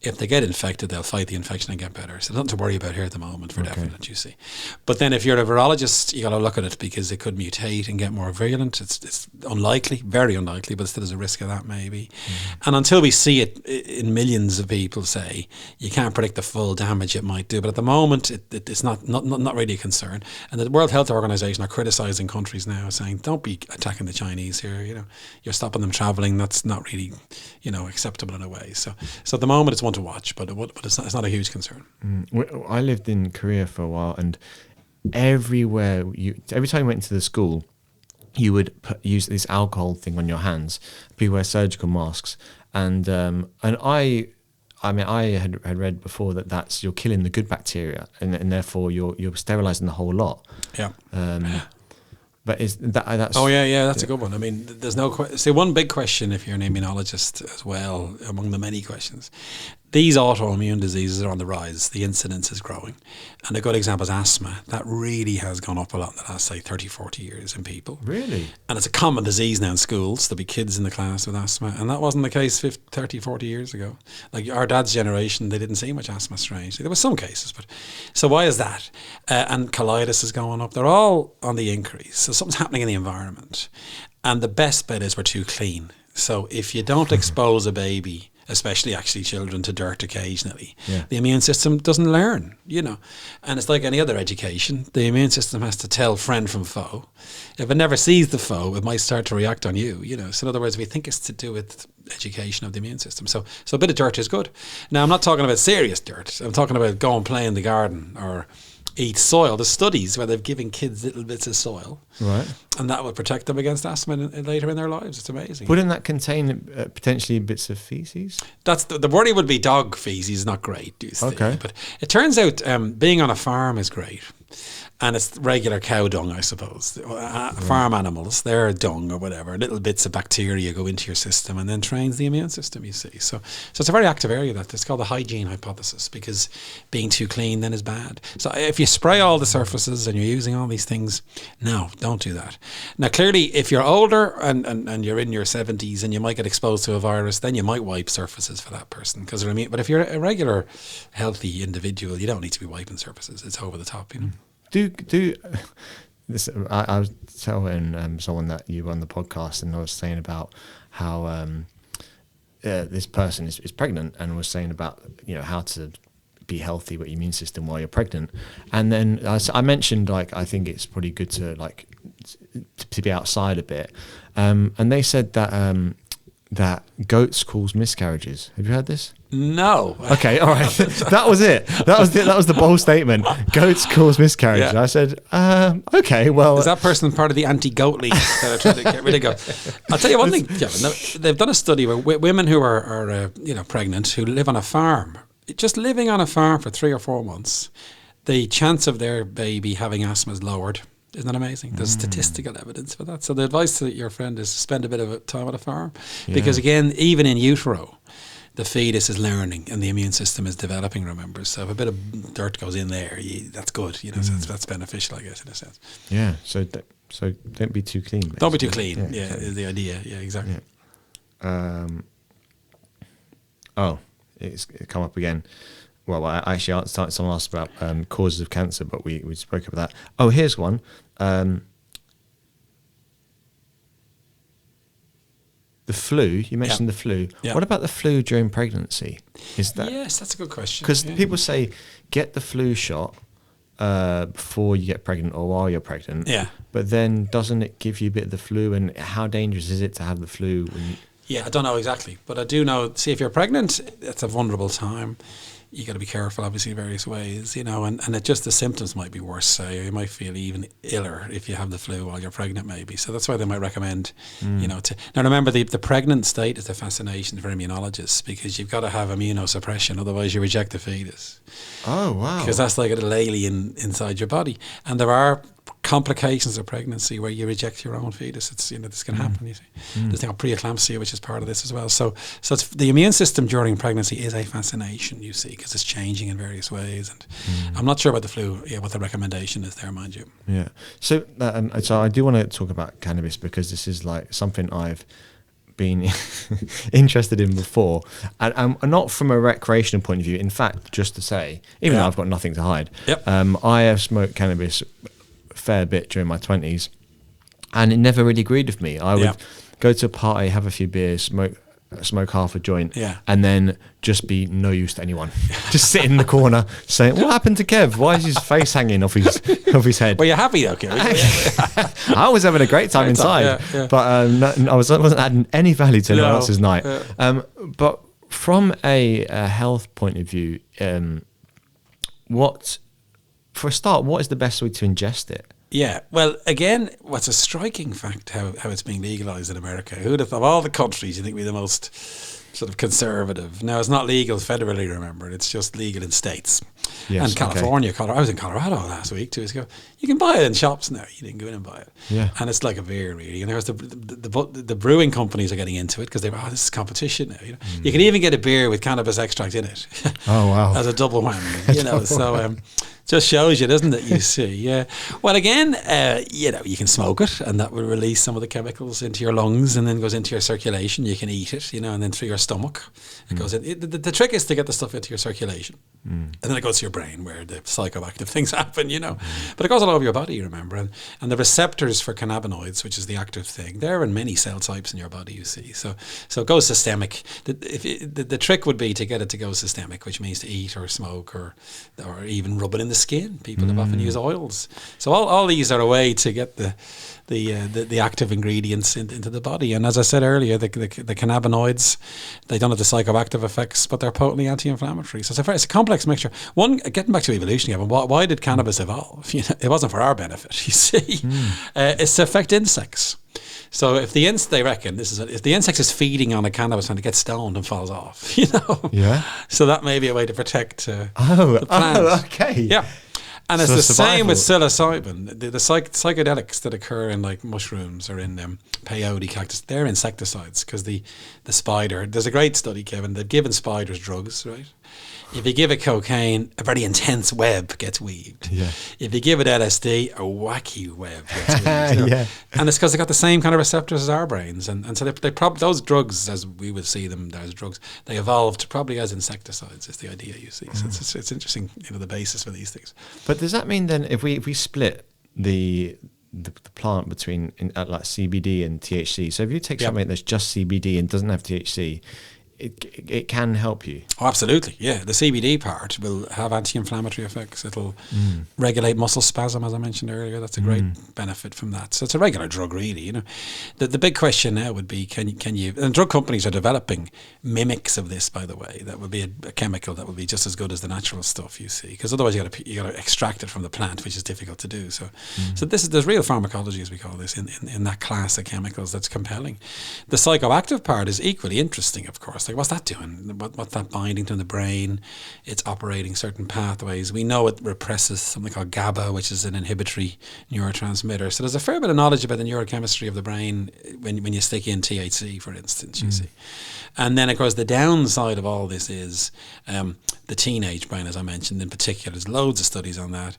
if they get infected, they'll fight the infection and get better. So nothing to worry about here at the moment for definite, you see. But then if you're a virologist, you got to look at it because it could mutate and get more virulent. It's unlikely, very unlikely, but still there's a risk of that maybe. And until we see it in millions of people, say, you can't predict the full damage it might do. But at the moment, it's not really a concern. And the World Health Organization are criticizing countries now, saying, don't be attacking the Chinese here. You're stopping them traveling. That's not really, acceptable in a way. So at the moment, it's one to watch, but it's not a huge concern. I lived in Korea for a while, and every time you went into the school, you would use this alcohol thing on your hands. People wear surgical masks, and I had read before that you're killing the good bacteria, and therefore you're sterilizing the whole lot. Yeah. But that's that's a good one. I mean, there's no one big question if you're an immunologist as well, among the many questions. These autoimmune diseases are on the rise. The incidence is growing. And a good example is asthma. That really has gone up a lot in the last, say, 30, 40 years in people. Really? And it's a common disease now in schools. There'll be kids in the class with asthma. And that wasn't the case 30, 40 years ago. Like our dad's generation, they didn't see much asthma, strangely. There were some cases. But so why is that? And colitis is going up. They're all on the increase. So something's happening in the environment. And the best bet is we're too clean. So if you don't expose a baby, especially actually children, to dirt occasionally, the immune system doesn't learn, And it's like any other education. The immune system has to tell friend from foe. If it never sees the foe, it might start to react on you, So in other words, we think it's to do with education of the immune system. So a bit of dirt is good. Now, I'm not talking about serious dirt. I'm talking about go and play in the garden or eat soil. There's studies where they've given kids little bits of soil, right, and that will protect them against asthma later in their lives. It's amazing. Wouldn't that contain potentially bits of feces? That's the worry would be dog feces, not great. Okay, but it turns out being on a farm is great. And it's regular cow dung, I suppose. Farm animals, their dung or whatever, little bits of bacteria go into your system and then trains the immune system, you see. So it's a very active area. It's called the hygiene hypothesis, because being too clean then is bad. So if you spray all the surfaces and you're using all these things, no, don't do that. Now, clearly, if you're older and you're in your 70s and you might get exposed to a virus, then you might wipe surfaces for that person because they're immune. But if you're a regular, healthy individual, you don't need to be wiping surfaces. It's over the top, Do this? I was telling someone that you were on the podcast, and I was saying about how this person is pregnant, and was saying about how to be healthy with your immune system while you're pregnant. And then I mentioned I think it's probably good to to be outside a bit, and they said that goats cause miscarriages. Have you heard this? No. Okay, all right. That was it. That was the bold statement. Goats cause miscarriages. Yeah. I said, okay, well. Is that person part of the anti-goat league that are trying to get rid of goats? I'll tell you one thing, Kevin. They've done a study where women who are pregnant, who live on a farm, just living on a farm for 3 or 4 months, the chance of their baby having asthma is lowered. Isn't that amazing? There's statistical evidence for that. So the advice to your friend is spend a bit of time at a farm. Yeah. Because again, even in utero, the fetus is learning and the immune system is developing, remember. So if a bit of dirt goes in there, that's good. So that's beneficial, I guess, in a sense. Yeah, so don't be too clean. Basically. Don't be too clean, is the idea. Yeah, exactly. Yeah. It's come up again. Well, I actually someone asked about causes of cancer, but we spoke about that. Oh, here's one. The flu. You mentioned the flu. Yeah. What about the flu during pregnancy? Yes, that's a good question. Because people say get the flu shot before you get pregnant or while you're pregnant. Yeah. But then doesn't it give you a bit of the flu? And how dangerous is it to have the flu? Yeah, I don't know exactly, but I do know. See, if you're pregnant, it's a vulnerable time. You got to be careful, obviously, in various ways, and it just the symptoms might be worse. So you might feel even iller if you have the flu while you're pregnant, maybe. So that's why they might recommend, now remember the pregnant state is a fascination for immunologists because you've got to have immunosuppression, otherwise you reject the fetus. Oh wow! Because that's like a little alien inside your body, and there are complications of pregnancy where you reject your own fetus. It's this can happen. You see, there's thing called preeclampsia, which is part of this as well. So it's, the immune system during pregnancy is a fascination. You see, because it's changing in various ways. And I'm not sure about the flu. Yeah, what the recommendation is there, mind you. Yeah. So I do want to talk about cannabis because this is like something I've been interested in before, and not from a recreational point of view. In fact, just to say, even though I've got nothing to hide, I have smoked cannabis fair bit during my 20s, and it never really agreed with me. I would go to a party, have a few beers, smoke smoke half a joint, Yeah. and then just be no use to anyone. Just sit in the corner saying, "What happened to Kev? Why is his face hanging off his head?" Were you happy though, Kev? I was having a great time inside, but I wasn't adding any value to anyone else's night. But from a health point of view, what is the best way to ingest it? Yeah, well, again, what's a striking fact how it's being legalised in America. Who'd have thought, of all the countries, you think we're the most sort of conservative. Now, it's not legal federally, remember. It's just legal in states. Yes, and California, I was in Colorado last week, 2 weeks ago. You can buy it in shops now. You didn't go in and buy it. Yeah. And it's like a beer, really. And there's the brewing companies are getting into it because this is competition now. You know? You can even get a beer with cannabis extract in it. Oh, wow. As a double whammy, you know. So just shows you, doesn't it? You see, yeah. Well, again, you can smoke it, and that will release some of the chemicals into your lungs, and then goes into your circulation. You can eat it, and then through your stomach, it goes in. The trick is to get the stuff into your circulation, and then it goes to your brain where the psychoactive things happen, But it goes all over your body, you remember, and the receptors for cannabinoids, which is the active thing, they're in many cell types in your body. You see, so it goes systemic. The trick would be to get it to go systemic, which means to eat or smoke or even rub it in the skin. People have often used oils. So all these are a way to get the active ingredients into the body. And as I said earlier, the cannabinoids, they don't have the psychoactive effects, but they're potently anti-inflammatory. So it's a complex mixture. Getting back to evolution, Gavin, why did cannabis evolve? It wasn't for our benefit, you see. It's to affect insects. So if the insect is feeding on a cannabis plant, it gets stoned and falls off, Yeah. So that may be a way to protect the plant. Oh, okay. Yeah. And So it's the same with survival. psilocybin. The psychedelics that occur in like mushrooms or in peyote cactus, they're insecticides because the spider, there's a great study, Kevin, they've given spiders drugs, right? If you give it cocaine, a very intense web gets weaved. Yeah. If you give it LSD, a wacky web gets weaved. Yeah. And it's because they got the same kind of receptors as our brains. And so they probably, those drugs, as we would see them as drugs, they evolved probably as insecticides is the idea, you see. So it's interesting, the basis for these things. But does that mean then if we split the plant between like CBD and THC, so if you take something that's just CBD and doesn't have THC, it can help you. Oh, absolutely, yeah. The CBD part will have anti-inflammatory effects. It'll regulate muscle spasm, as I mentioned earlier. That's a great benefit from that. So it's a regular drug, really. The big question now would be, can you? And drug companies are developing mimics of this, by the way. That would be a chemical that would be just as good as the natural stuff, you see. Because otherwise you got to extract it from the plant, which is difficult to do. So there's real pharmacology, as we call this, in that class of chemicals that's compelling. The psychoactive part is equally interesting, of course. What's that doing? What's that binding to the brain? It's operating certain pathways. We know it represses something called GABA, which is an inhibitory neurotransmitter. So there's a fair bit of knowledge about the neurochemistry of the brain when you stick in THC, for instance, you see. And then, of course, the downside of all this is the teenage brain, as I mentioned in particular. There's loads of studies on that.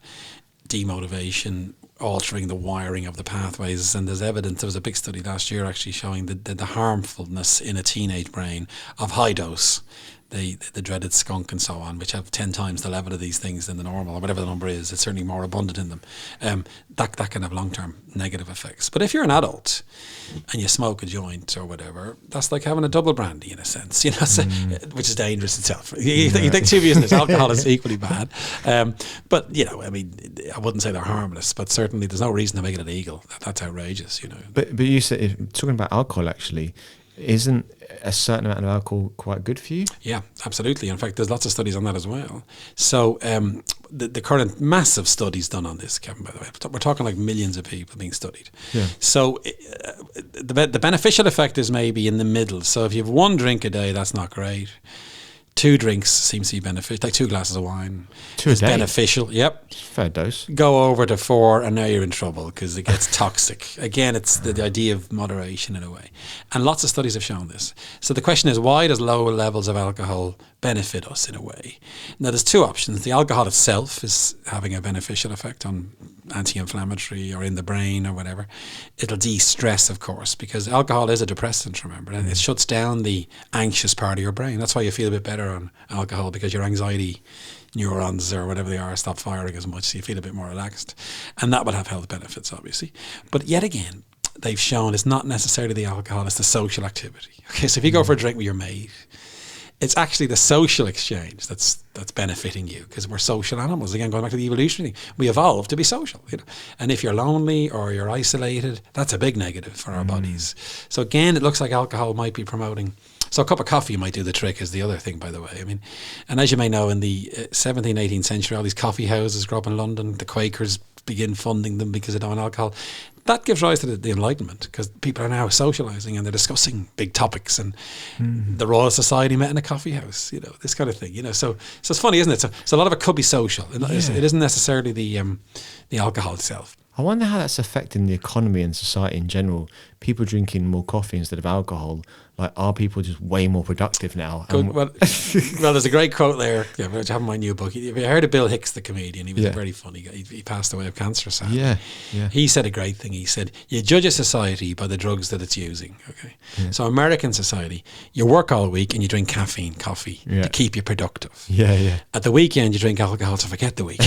Demotivation, altering the wiring of the pathways, and there's evidence. There was a big study last year actually showing the harmfulness in a teenage brain of high dose, the dreaded skunk and so on, which have 10 times the level of these things than the normal, or whatever the number is. It's certainly more abundant in them. That can have long-term negative effects. But if you're an adult and you smoke a joint or whatever, that's like having a double brandy in a sense, which is dangerous itself. You think two views in this, alcohol is equally bad. But, I wouldn't say they're harmless, but certainly there's no reason to make it illegal. That's outrageous, But you said, talking about alcohol actually, isn't a certain amount of alcohol quite good for you? Yeah, absolutely. In fact, there's lots of studies on that as well. So the current massive studies done on this, Kevin, by the way, we're talking like millions of people being studied. Yeah. So the beneficial effect is maybe in the middle. So if you have one drink a day, that's not great. 2 drinks seems to be beneficial, like 2 glasses of wine. 2 a day? Beneficial, yep. Fair dose. Go over to 4 and now you're in trouble because it gets toxic. Again, it's the idea of moderation in a way. And lots of studies have shown this. So the question is, why does lower levels of alcohol benefit us in a way? Now, there's 2 options. The alcohol itself is having a beneficial effect on anti-inflammatory or in the brain or whatever. It'll de-stress, of course, because alcohol is a depressant, remember, and it shuts down the anxious part of your brain. That's why you feel a bit better on alcohol, because your anxiety neurons or whatever they are stop firing as much, so you feel a bit more relaxed. And that will have health benefits, obviously. But yet again, they've shown it's not necessarily the alcohol, it's the social activity. Okay, so if you go for a drink with your mate, it's actually the social exchange that's benefiting you, because we're social animals. Again, going back to the evolutionary thing, we evolved to be social, you know. And if you're lonely or you're isolated, that's a big negative for our bodies. So again, it looks like alcohol might be promoting. So a cup of coffee might do the trick, is the other thing, by the way. I mean, and as you may know, in the 17th, 18th century, all these coffee houses grew up in London. The Quakers begin funding them because they don't want alcohol. That gives rise to the Enlightenment, because people are now socialising and they're discussing big topics, and the Royal Society met in a coffee house, you know, this kind of thing, you know. So it's funny, isn't it? So a lot of it could be social. It isn't necessarily the alcohol itself. I wonder how that's affecting the economy and society in general. People drinking more coffee instead of alcohol. Like, are people just way more productive now? Well, there's a great quote there. Yeah, I have my new book. Have you heard of Bill Hicks, the comedian? He was a very funny guy. He passed away of cancer, sadly. Yeah. He said a great thing. He said, you judge a society by the drugs that it's using. Okay. Yeah. So American society, you work all week and you drink caffeine, coffee, to keep you productive. Yeah. At the weekend, you drink alcohol to forget the week.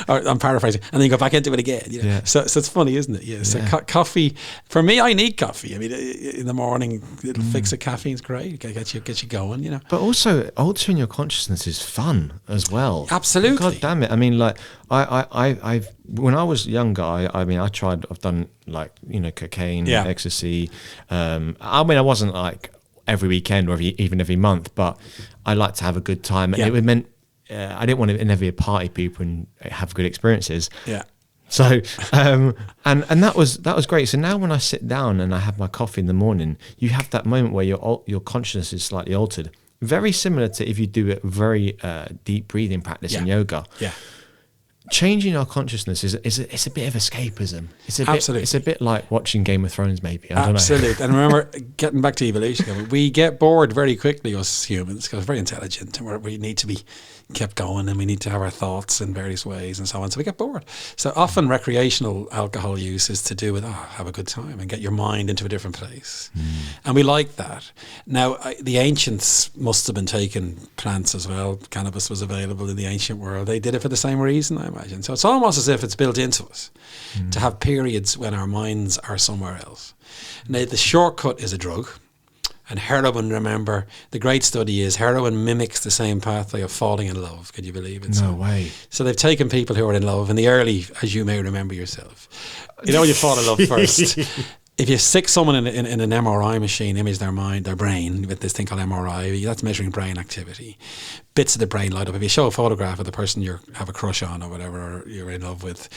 Or, I'm paraphrasing. And then you go back into it again. You know? So it's funny, isn't it? Yeah. So coffee, for me, I need coffee. I mean, in the morning, little fix of caffeine's great. Get you going, you know. But also, altering your consciousness is fun as well. Absolutely. God damn it! I mean, like, I've when I was younger, I've done, like, you know, cocaine, ecstasy. I mean, I wasn't like every weekend or even every month, but I liked to have a good time, and it meant I didn't want to never be a party people and have good experiences. Yeah. So, and that was great. So now when I sit down and I have my coffee in the morning, you have that moment where your consciousness is slightly altered. Very similar to if you do a very deep breathing practice in yoga. Yeah. Changing our consciousness is a bit of escapism. It's a bit like watching Game of Thrones, maybe. I don't know. Absolutely. And remember, getting back to evolution, we get bored very quickly, us humans, because we're very intelligent and we need to be kept going, and we need to have our thoughts in various ways and so on. So we get bored. So often recreational alcohol use is to do with, have a good time and get your mind into a different place. And we like that. Now, the ancients must have been taking plants as well. Cannabis was available in the ancient world. They did it for the same reason, I imagine. So it's almost as if it's built into us to have periods when our minds are somewhere else. Now, the shortcut is a drug. And heroin, remember, the great study is heroin mimics the same pathway of falling in love. Could you believe it? No way. So they've taken people who are in love in the early, as you may remember yourself. You know when you fall in love first. If you stick someone in an MRI machine, image their mind, their brain, with this thing called MRI, that's measuring brain activity. Bits of the brain light up. If you show a photograph of the person you have a crush on or whatever, or you're in love with,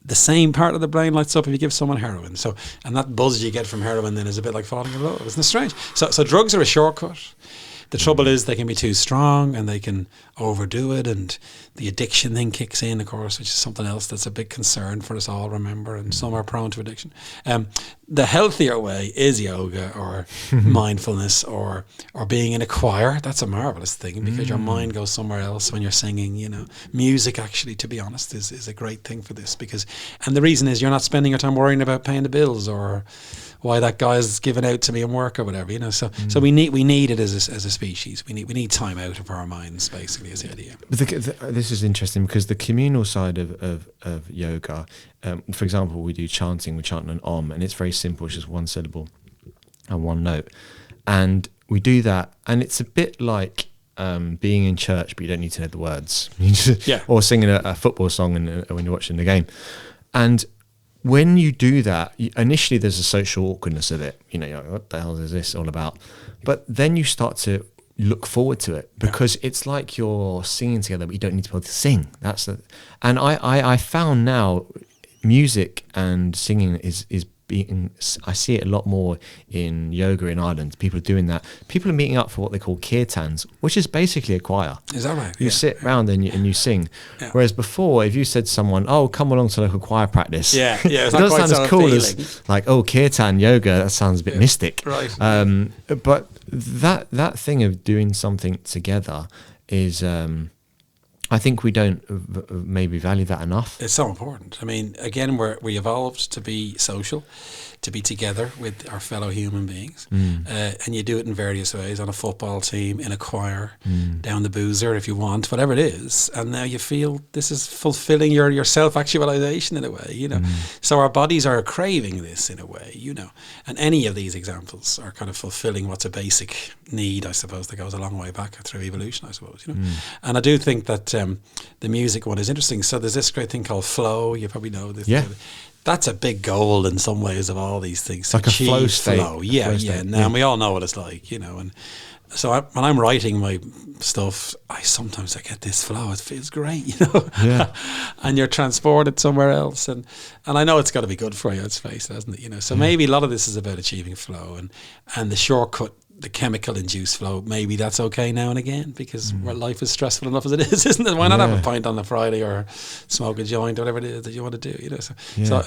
the same part of the brain lights up if you give someone heroin. So, and that buzz you get from heroin then is a bit like falling in love. Isn't it strange? So drugs are a shortcut. The trouble is they can be too strong and they can overdo it, and the addiction thing kicks in, of course, which is something else that's a big concern for us all, remember, and some are prone to addiction. The healthier way is yoga or mindfulness or being in a choir. That's a marvelous thing because your mind goes somewhere else when you're singing, you know. Music, actually, to be honest, is a great thing for this and the reason is you're not spending your time worrying about paying the bills or why that guy's given out to me in work or whatever, you know. So we need it as a species. We need time out of our minds, basically, is the idea. But this is interesting because the communal side of yoga, for example, we do chanting. We chant an Om, and it's very simple. It's just one syllable and one note, and we do that, and it's a bit like being in church, but you don't need to know the words. Or singing a football song when you're watching the game, and when you do that, initially there's a social awkwardness of it. You know, what the hell is this all about? But then you start to look forward to it because it's like you're singing together, but you don't need to be able to sing. And I found now music and singing is being, I see it a lot more in yoga in Ireland. People are doing that. People are meeting up for what they call kirtans, which is basically a choir. Is that right? You sit around and you sing. Yeah. Whereas before, if you said to someone, "Oh, come along to local choir practice," it doesn't sound as cool as like, "Oh, kirtan yoga." That sounds a bit mystic. Right. But that thing of doing something together is I think we don't maybe value that enough. It's so important. I mean, again, we evolved to be social, to be together with our fellow human beings. And you do it in various ways, on a football team, in a choir, down the boozer if you want, whatever it is. And now you feel this is fulfilling your self-actualization in a way, you know. So our bodies are craving this in a way, you know. And any of these examples are kind of fulfilling what's a basic need, I suppose, that goes a long way back through evolution, I suppose, you know. And I do think that the music one is interesting. So there's this great thing called flow. You probably know this. Yeah. That's a big goal in some ways of all these things. Like a flow state. Yeah. And we all know what it's like, you know. And so when I'm writing my stuff, I get this flow. It feels great, you know. Yeah. And you're transported somewhere else. And I know it's got to be good for you, let's face it, hasn't it? You know. So maybe a lot of this is about achieving flow and the shortcut, the chemical-induced flow, maybe that's okay now and again because life is stressful enough as it is, isn't it? Why not have a pint on a Friday or smoke a joint or whatever it is that you want to do, you know?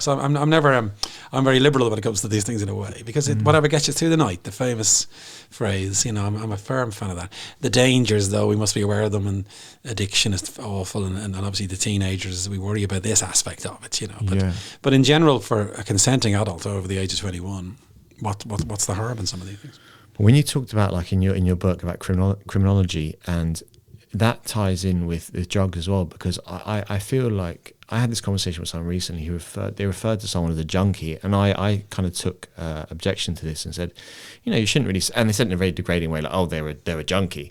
So I'm never, I'm very liberal when it comes to these things in a way because whatever gets you through the night, the famous phrase, you know, I'm a firm fan of that. The dangers, though, we must be aware of them, and addiction is awful, and obviously the teenagers, we worry about this aspect of it, you know. But in general, for a consenting adult over the age of 21, what's the harm in some of these things? When you talked about, like in your book about criminology, and that ties in with drugs as well, because I feel like I had this conversation with someone recently who they referred to someone as a junkie, and I kind of took objection to this and said, you know, you shouldn't really, and they said in a very degrading way, like, oh, they're a junkie.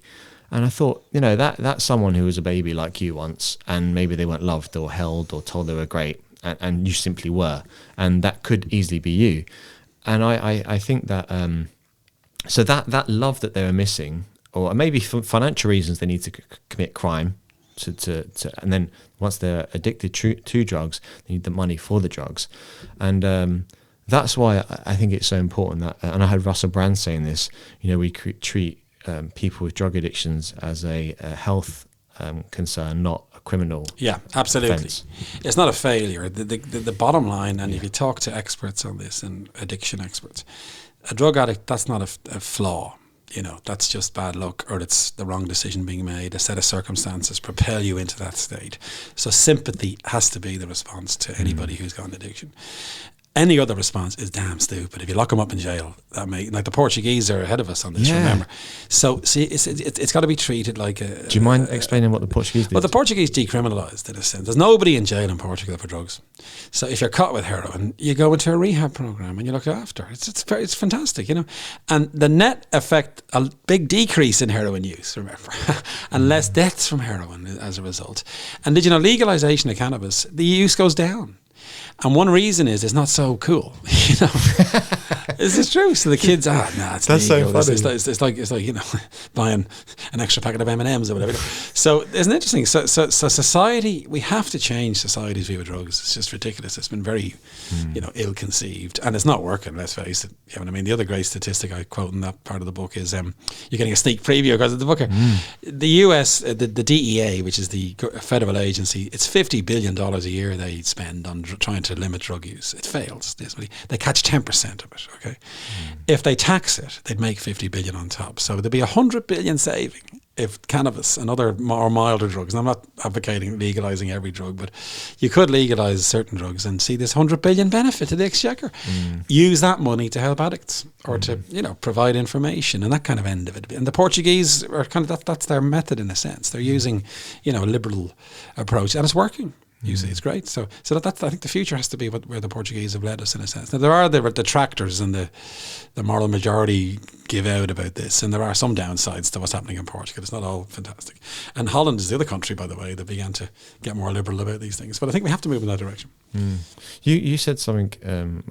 And I thought, you know, that's someone who was a baby like you once, and maybe they weren't loved or held or told they were great, and you simply were, and that could easily be you. And I think that so that love that they were missing, or maybe for financial reasons they need to commit crime to and then once they're addicted to drugs, they need the money for the drugs. And that's why I think it's so important that, and I heard Russell Brand saying this, you know, we treat people with drug addictions as a health concern, not a criminal. Yeah, absolutely. Offense. It's not a failure. The bottom line, and if you talk to experts on this and addiction experts, a drug addict, that's not a flaw. You know, that's just bad luck, or it's the wrong decision being made. A set of circumstances propel you into that state. So sympathy has to be the response to anybody who's got an addiction. Any other response is damn stupid. If you lock them up in jail, that may, like the Portuguese are ahead of us on this, remember. So see, it's got to be treated like a... Do you mind explaining what the Portuguese did? Well, the Portuguese decriminalised in a sense. There's nobody in jail in Portugal for drugs. So if you're caught with heroin, you go into a rehab program and you look after. It's fantastic, you know. And the net effect, a big decrease in heroin use, remember, and less deaths from heroin as a result. And did you know, legalisation of cannabis, the use goes down. And one reason is it's not so cool, you know. Is this true? So the kids, it's that's legal. so funny. It's like you know, buying an extra packet of M&Ms or whatever. So isn't it interesting? So society, we have to change society's view of drugs. It's just ridiculous. It's been very, you know, ill-conceived, and it's not working. Let's face it. You know what I mean? The other great statistic I quote in that part of the book is you're getting a sneak preview because of the book. The US, the DEA, which is the federal agency, it's $50 billion a year they spend on trying to limit drug use. It fails. They catch 10% of it. Okay, if they tax it, they'd make 50 billion on top. So there'd be 100 billion saving if cannabis and other more milder drugs. And I'm not advocating legalizing every drug, but you could legalize certain drugs and see this 100 billion benefit to the exchequer. Use that money to help addicts or to, you know, provide information and that kind of end of it. And the Portuguese are kind of that's their method in a sense. They're using, you know, a liberal approach, and it's working. You see, it's great. So that's, I think the future has to be where the Portuguese have led us in a sense. Now, there are the detractors and the moral majority give out about this, and there are some downsides to what's happening in Portugal. It's not all fantastic. And Holland is the other country, by the way, that began to get more liberal about these things. But I think we have to move in that direction. You said something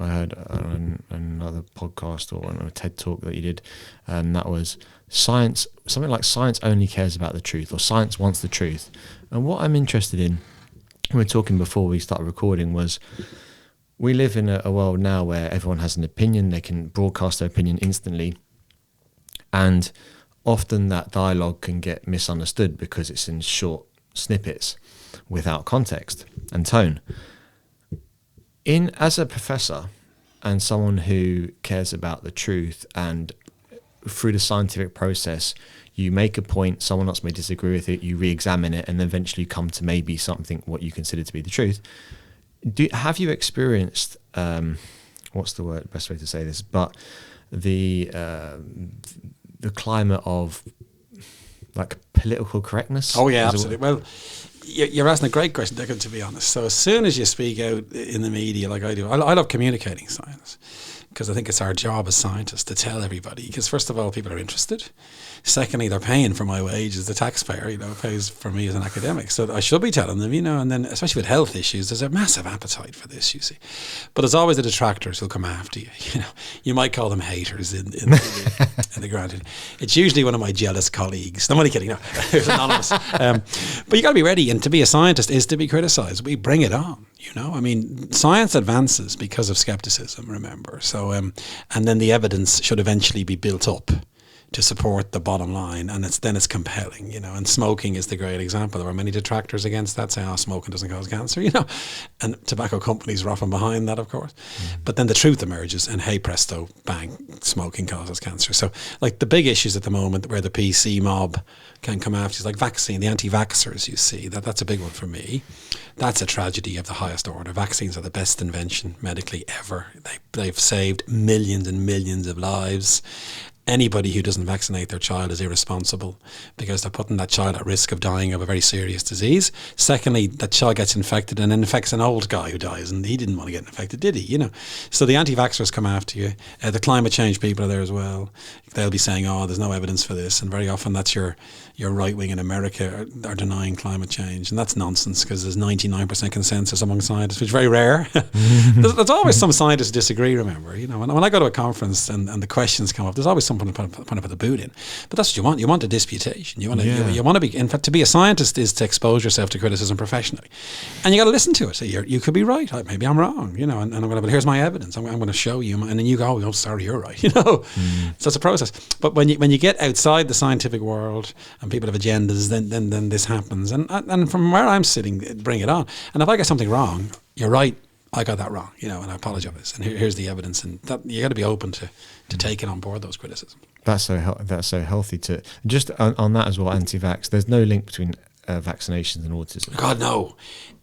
I heard on another podcast or on a TED talk that you did, and that was science, something like science only cares about the truth, or science wants the truth. And what I'm interested in, we were talking before we started recording, was we live in a world now where everyone has an opinion, they can broadcast their opinion instantly, and often that dialogue can get misunderstood because it's in short snippets without context and tone. As a professor and someone who cares about the truth and through the scientific process, you make a point, someone else may disagree with it, you re-examine it, and eventually come to maybe something what you consider to be the truth. Have you experienced, what's the word, best way to say this, but the climate of like political correctness? Oh yeah, absolutely. Well, you're asking a great question, Declan, to be honest. So as soon as you speak out in the media like I do, I love communicating science, because I think it's our job as scientists to tell everybody, because first of all, people are interested. Secondly, they're paying for my wages. The taxpayer, pays for me as an academic. So I should be telling them, and then especially with health issues, there's a massive appetite for this, you see. But there's always the detractors who'll come after you. You might call them haters in the granted. It's usually one of my jealous colleagues. I'm only kidding. No, it's anonymous. But you got to be ready. And to be a scientist is to be criticized. We bring it on. Science advances because of skepticism, remember. So, and then the evidence should eventually be built up to support the bottom line, and it's compelling, and smoking is the great example. There are many detractors against that, saying, smoking doesn't cause cancer, and tobacco companies are often behind that, of course. But then the truth emerges, and hey presto, bang, smoking causes cancer. So like the big issues at the moment where the PC mob can come after, like vaccine, the anti-vaxxers, you see, that's a big one for me. That's a tragedy of the highest order. Vaccines are the best invention medically ever. They've saved millions and millions of lives. Anybody who doesn't vaccinate their child is irresponsible, because they're putting that child at risk of dying of a very serious disease. Secondly, that child gets infected and infects an old guy who dies, and he didn't want to get infected, did he? So the anti-vaxxers come after you. The climate change people are there as well. They'll be saying, there's no evidence for this, and very often that's your right wing in America are denying climate change, and that's nonsense, because there's 99% consensus among scientists, which is very rare. there's always some scientists disagree. Remember, when I go to a conference and the questions come up, there's always someone to put the boot in. But that's what you want. You want a disputation. You want to be. In fact, to be a scientist is to expose yourself to criticism professionally, and you got to listen to it. So you could be right. Maybe I'm wrong. And I'm going to. But here's my evidence. I'm going to show you, and then you go, "Oh, sorry, you're right." So it's a process. But when you get outside the scientific world and people have agendas, then this happens. And from where I'm sitting, bring it on. And if I get something wrong, you're right. I got that wrong, and I apologize. And here's the evidence, and that you got to be open to taking on board those criticisms. That's so healthy to just on that as well. Anti-vax. There's no link between vaccinations and autism. God, no.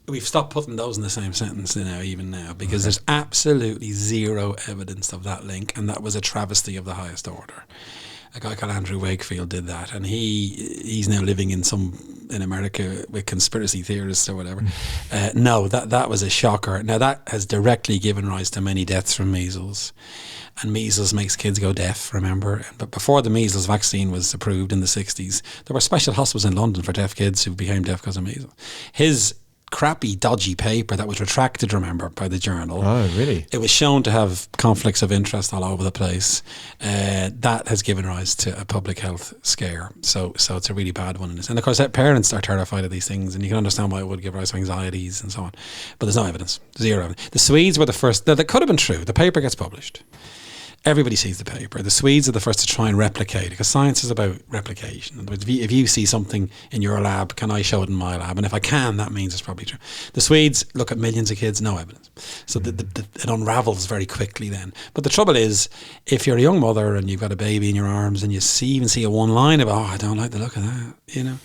We've stopped putting those in the same sentence even now, because there's absolutely zero evidence of that link, and that was a travesty of the highest order. A guy called Andrew Wakefield did that, and he's now living in America with conspiracy theorists or whatever. No, that was a shocker. Now that has directly given rise to many deaths from measles, and measles makes kids go deaf, remember. But before the measles vaccine was approved in the 60s, there were special hospitals in London for deaf kids who became deaf because of measles. His crappy, dodgy paper that was retracted, remember, by the journal. Oh, really? It was shown to have conflicts of interest all over the place. That has given rise to a public health scare. So it's a really bad one. And of course, parents are terrified of these things, and you can understand why it would give rise to anxieties and so on. But there's no evidence. Zero evidence. The Swedes were the first. That could have been true. The paper gets published. Everybody sees the paper. The Swedes are the first to try and replicate it, because science is about replication. In other words, if you see something in your lab, can I show it in my lab? And if I can, that means it's probably true. The Swedes look at millions of kids, no evidence. So it unravels very quickly then. But the trouble is, if you're a young mother and you've got a baby in your arms and you even see a one line of, I don't like the look of that,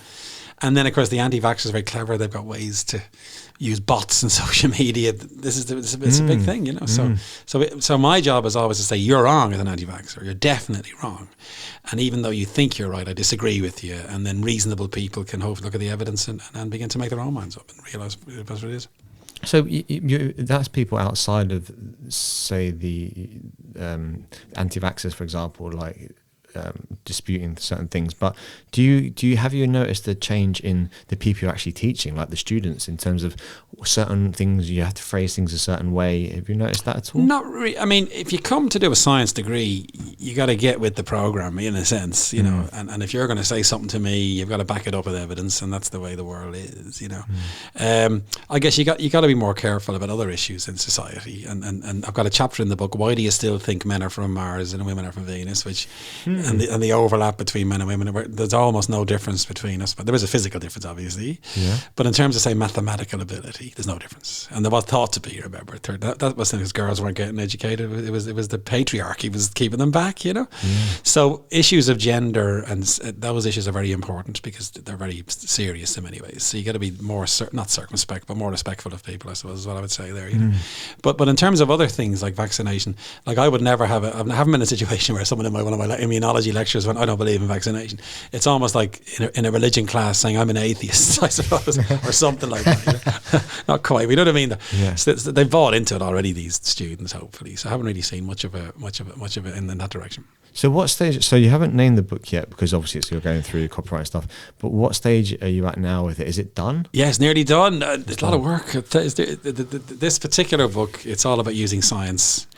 And then, of course, the anti-vaxxers are very clever. They've got ways to use bots and social media. It's a big thing, So my job is always to say, you're wrong as an anti-vaxxer. You're definitely wrong. And even though you think you're right, I disagree with you. And then reasonable people can hopefully look at the evidence and begin to make their own minds up and realise what it is. So that's people outside of, say, the anti-vaxxers, for example, like disputing certain things. But have you noticed a change in the people you're actually teaching, like the students, in terms of certain things you have to phrase things a certain way? Have you noticed that at all? Not really. I mean, if you come to do a science degree, you got to get with the program in a sense, and if you're going to say something to me, you've got to back it up with evidence, and that's the way the world is, I guess you got to be more careful about other issues in society, and I've got a chapter in the book, Why Do You Still Think Men Are From Mars and Women Are From Venus, which and the overlap between men and women, there's almost no difference between us. But there is a physical difference, obviously. Yeah. But in terms of, say, mathematical ability, there's no difference. And there was thought to be, remember, that wasn't because girls weren't getting educated. It was the patriarchy was keeping them back, you know. Yeah. So issues of gender and those issues are very important because they're very serious in many ways. So you got to be more not circumspect, but more respectful of people, I suppose, is what I would say there. You know? But in terms of other things like vaccination, like I would never have I haven't been in a situation where someone in one of my immunology lectures went, I don't believe in vaccination. It's almost like in a religion class saying I'm an atheist, I suppose, or something like that. You know? Not quite. We know what I mean. Yeah. So they've bought into it already, these students, hopefully. So I haven't really seen much of it in that direction. So what stage? So you haven't named the book yet because obviously you're going through copyright stuff. But what stage are you at now with it? Is it done? Yeah, it's nearly done. It's a lot of work. This particular book, it's all about using science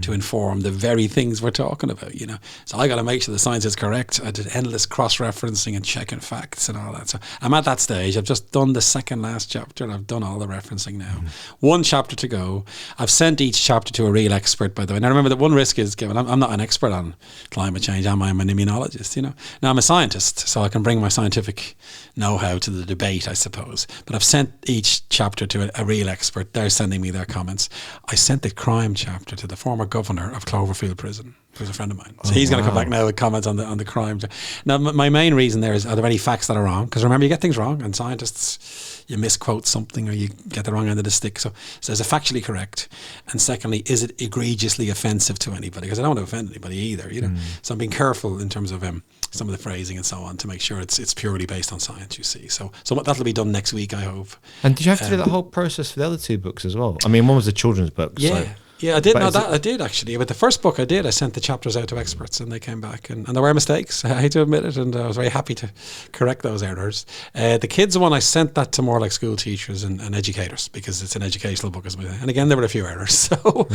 to inform the very things we're talking about, you know. So I got to make sure the science is correct. I did endless cross-referencing and checking facts and all that. So I'm at that stage. I've just done the second last chapter and I've done all the referencing now. One chapter to go. I've sent each chapter to a real expert, by the way. Now remember that one risk is, given I'm not an expert on climate change. I'm an immunologist, you know. Now I'm a scientist, so I can bring my scientific know-how to the debate, I suppose. But I've sent each chapter to a real expert. They're sending me their comments. I sent the crime chapter to the former governor of Cloverfield Prison, who's a friend of mine. So he's going to come back now with comments on the crime. Now, my main reason there is, are there any facts that are wrong? Because remember, you get things wrong, and scientists, you misquote something or you get the wrong end of the stick. So is it factually correct? And secondly, is it egregiously offensive to anybody? Because I don't want to offend anybody either, you know. So I'm being careful in terms of some of the phrasing and so on to make sure it's purely based on science, you see. So that'll be done next week, I hope. And did you have to do that whole process for the other two books as well? I mean, one was a children's book. Yeah. So. Yeah, I did. I did actually. With the first book I did, I sent the chapters out to experts and they came back and there were mistakes. I hate to admit it, and I was very happy to correct those errors. The kids one, I sent that to more like school teachers and educators because it's an educational book as well. And again, there were a few errors. So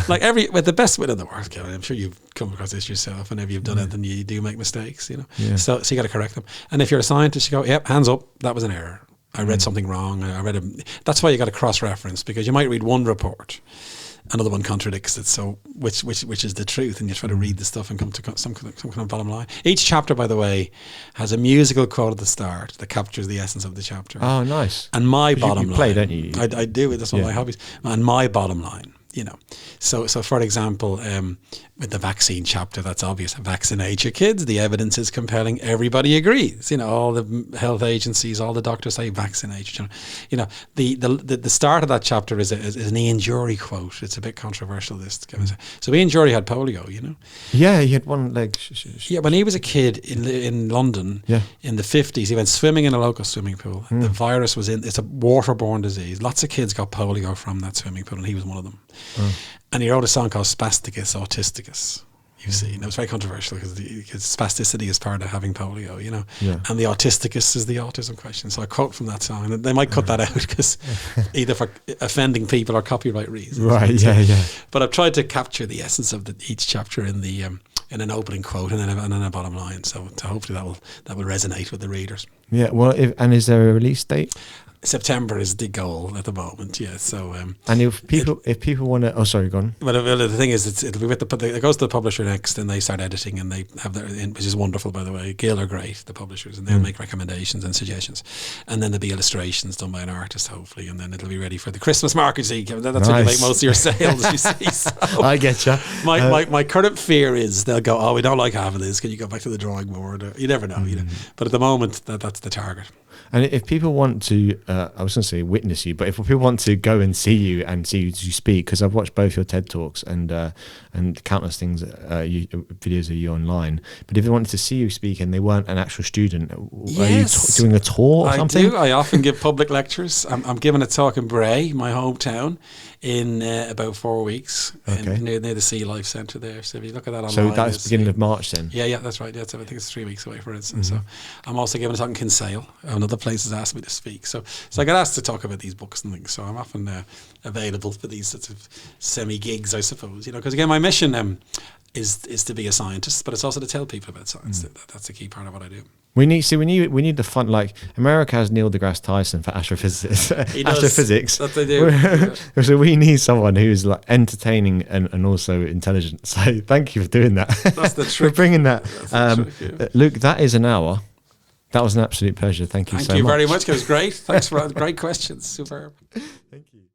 like with the best will in the world, Kevin, I'm sure you've come across this yourself. Whenever you've done it, then you do make mistakes, you know. Yeah. So you got to correct them. And if you're a scientist, you go, yep, hands up, that was an error. I read something wrong. That's why you got to cross-reference, because you might read one report, another one contradicts it. So which is the truth? And you try to read the stuff and come to some kind of bottom line. Each chapter, by the way, has a musical quote at the start that captures the essence of the chapter. Oh, nice. And my bottom line. You play, don't you? I do. That's one of my hobbies. And my bottom line, you know. So for example, with the vaccine chapter, that's obvious. Vaccinate your kids. The evidence is compelling. Everybody agrees. You know, all the health agencies, all the doctors say vaccinate. You know, the start of that chapter is an Ian Jury quote. It's a bit controversial. So Ian Jury had polio. You know. Yeah, he had one leg. Yeah, when he was a kid in London in the 50s, he went swimming in a local swimming pool. The virus was it's a waterborne disease. Lots of kids got polio from that swimming pool, and he was one of them. And he wrote a song called Spasticus Autisticus, you see. And it was very controversial because spasticity is part of having polio, you know. Yeah. And the autisticus is the autism question. So I quote from that song. And they might cut that out because either for offending people or copyright reasons. Right, yeah. But I've tried to capture the essence of each chapter in in an opening quote and then a bottom line. So hopefully that will resonate with the readers. Yeah, well, and is there a release date? September is the goal at the moment, yeah. So, and if people want to, sorry, go on. Well, the thing is, it'll be it goes to the publisher next, and they start editing, and they have which is wonderful, by the way. Gil are great, the publishers, and they'll make recommendations and suggestions, and then there'll be illustrations done by an artist, hopefully, and then it'll be ready for the Christmas market. So that's when you make most of your sales, you see. So I get you. My current fear is they'll go, oh, we don't like half of this. Can you go back to the drawing board? Or, you never know, you know. But at the moment, that's the target. And if people want to, I was going to say witness you, but if people want to go and see you to speak, because I've watched both your TED Talks and countless things, videos of you online, but if they wanted to see you speak and they weren't an actual student, are you doing a tour or something? I do. I often give public lectures. I'm giving a talk in Bray, my hometown, in about 4 weeks, near the Sea Life Centre there. So if you look at that online. So that's beginning of March then? Yeah, that's right. Yeah, so I think it's 3 weeks away, for instance. So I'm also giving a talk in Kinsale. Another place has asked me to speak. So I get asked to talk about these books and things. So I'm often available for these sorts of semi-gigs, I suppose. You know, because again, my mission, is to be a scientist, but it's also to tell people about science. That's a key part of what I do. We need the fun. Like America has Neil deGrasse Tyson for astrophysics. Astrophysics. That they do. Yeah. So we need someone who's like entertaining and also intelligent. So thank you for doing that. That's the trick. For bringing that. Trick, yeah. Luke, that is an hour. That was an absolute pleasure. Thank you so much. Thank you very much. It was great. Thanks for all the great questions. Superb. Thank you.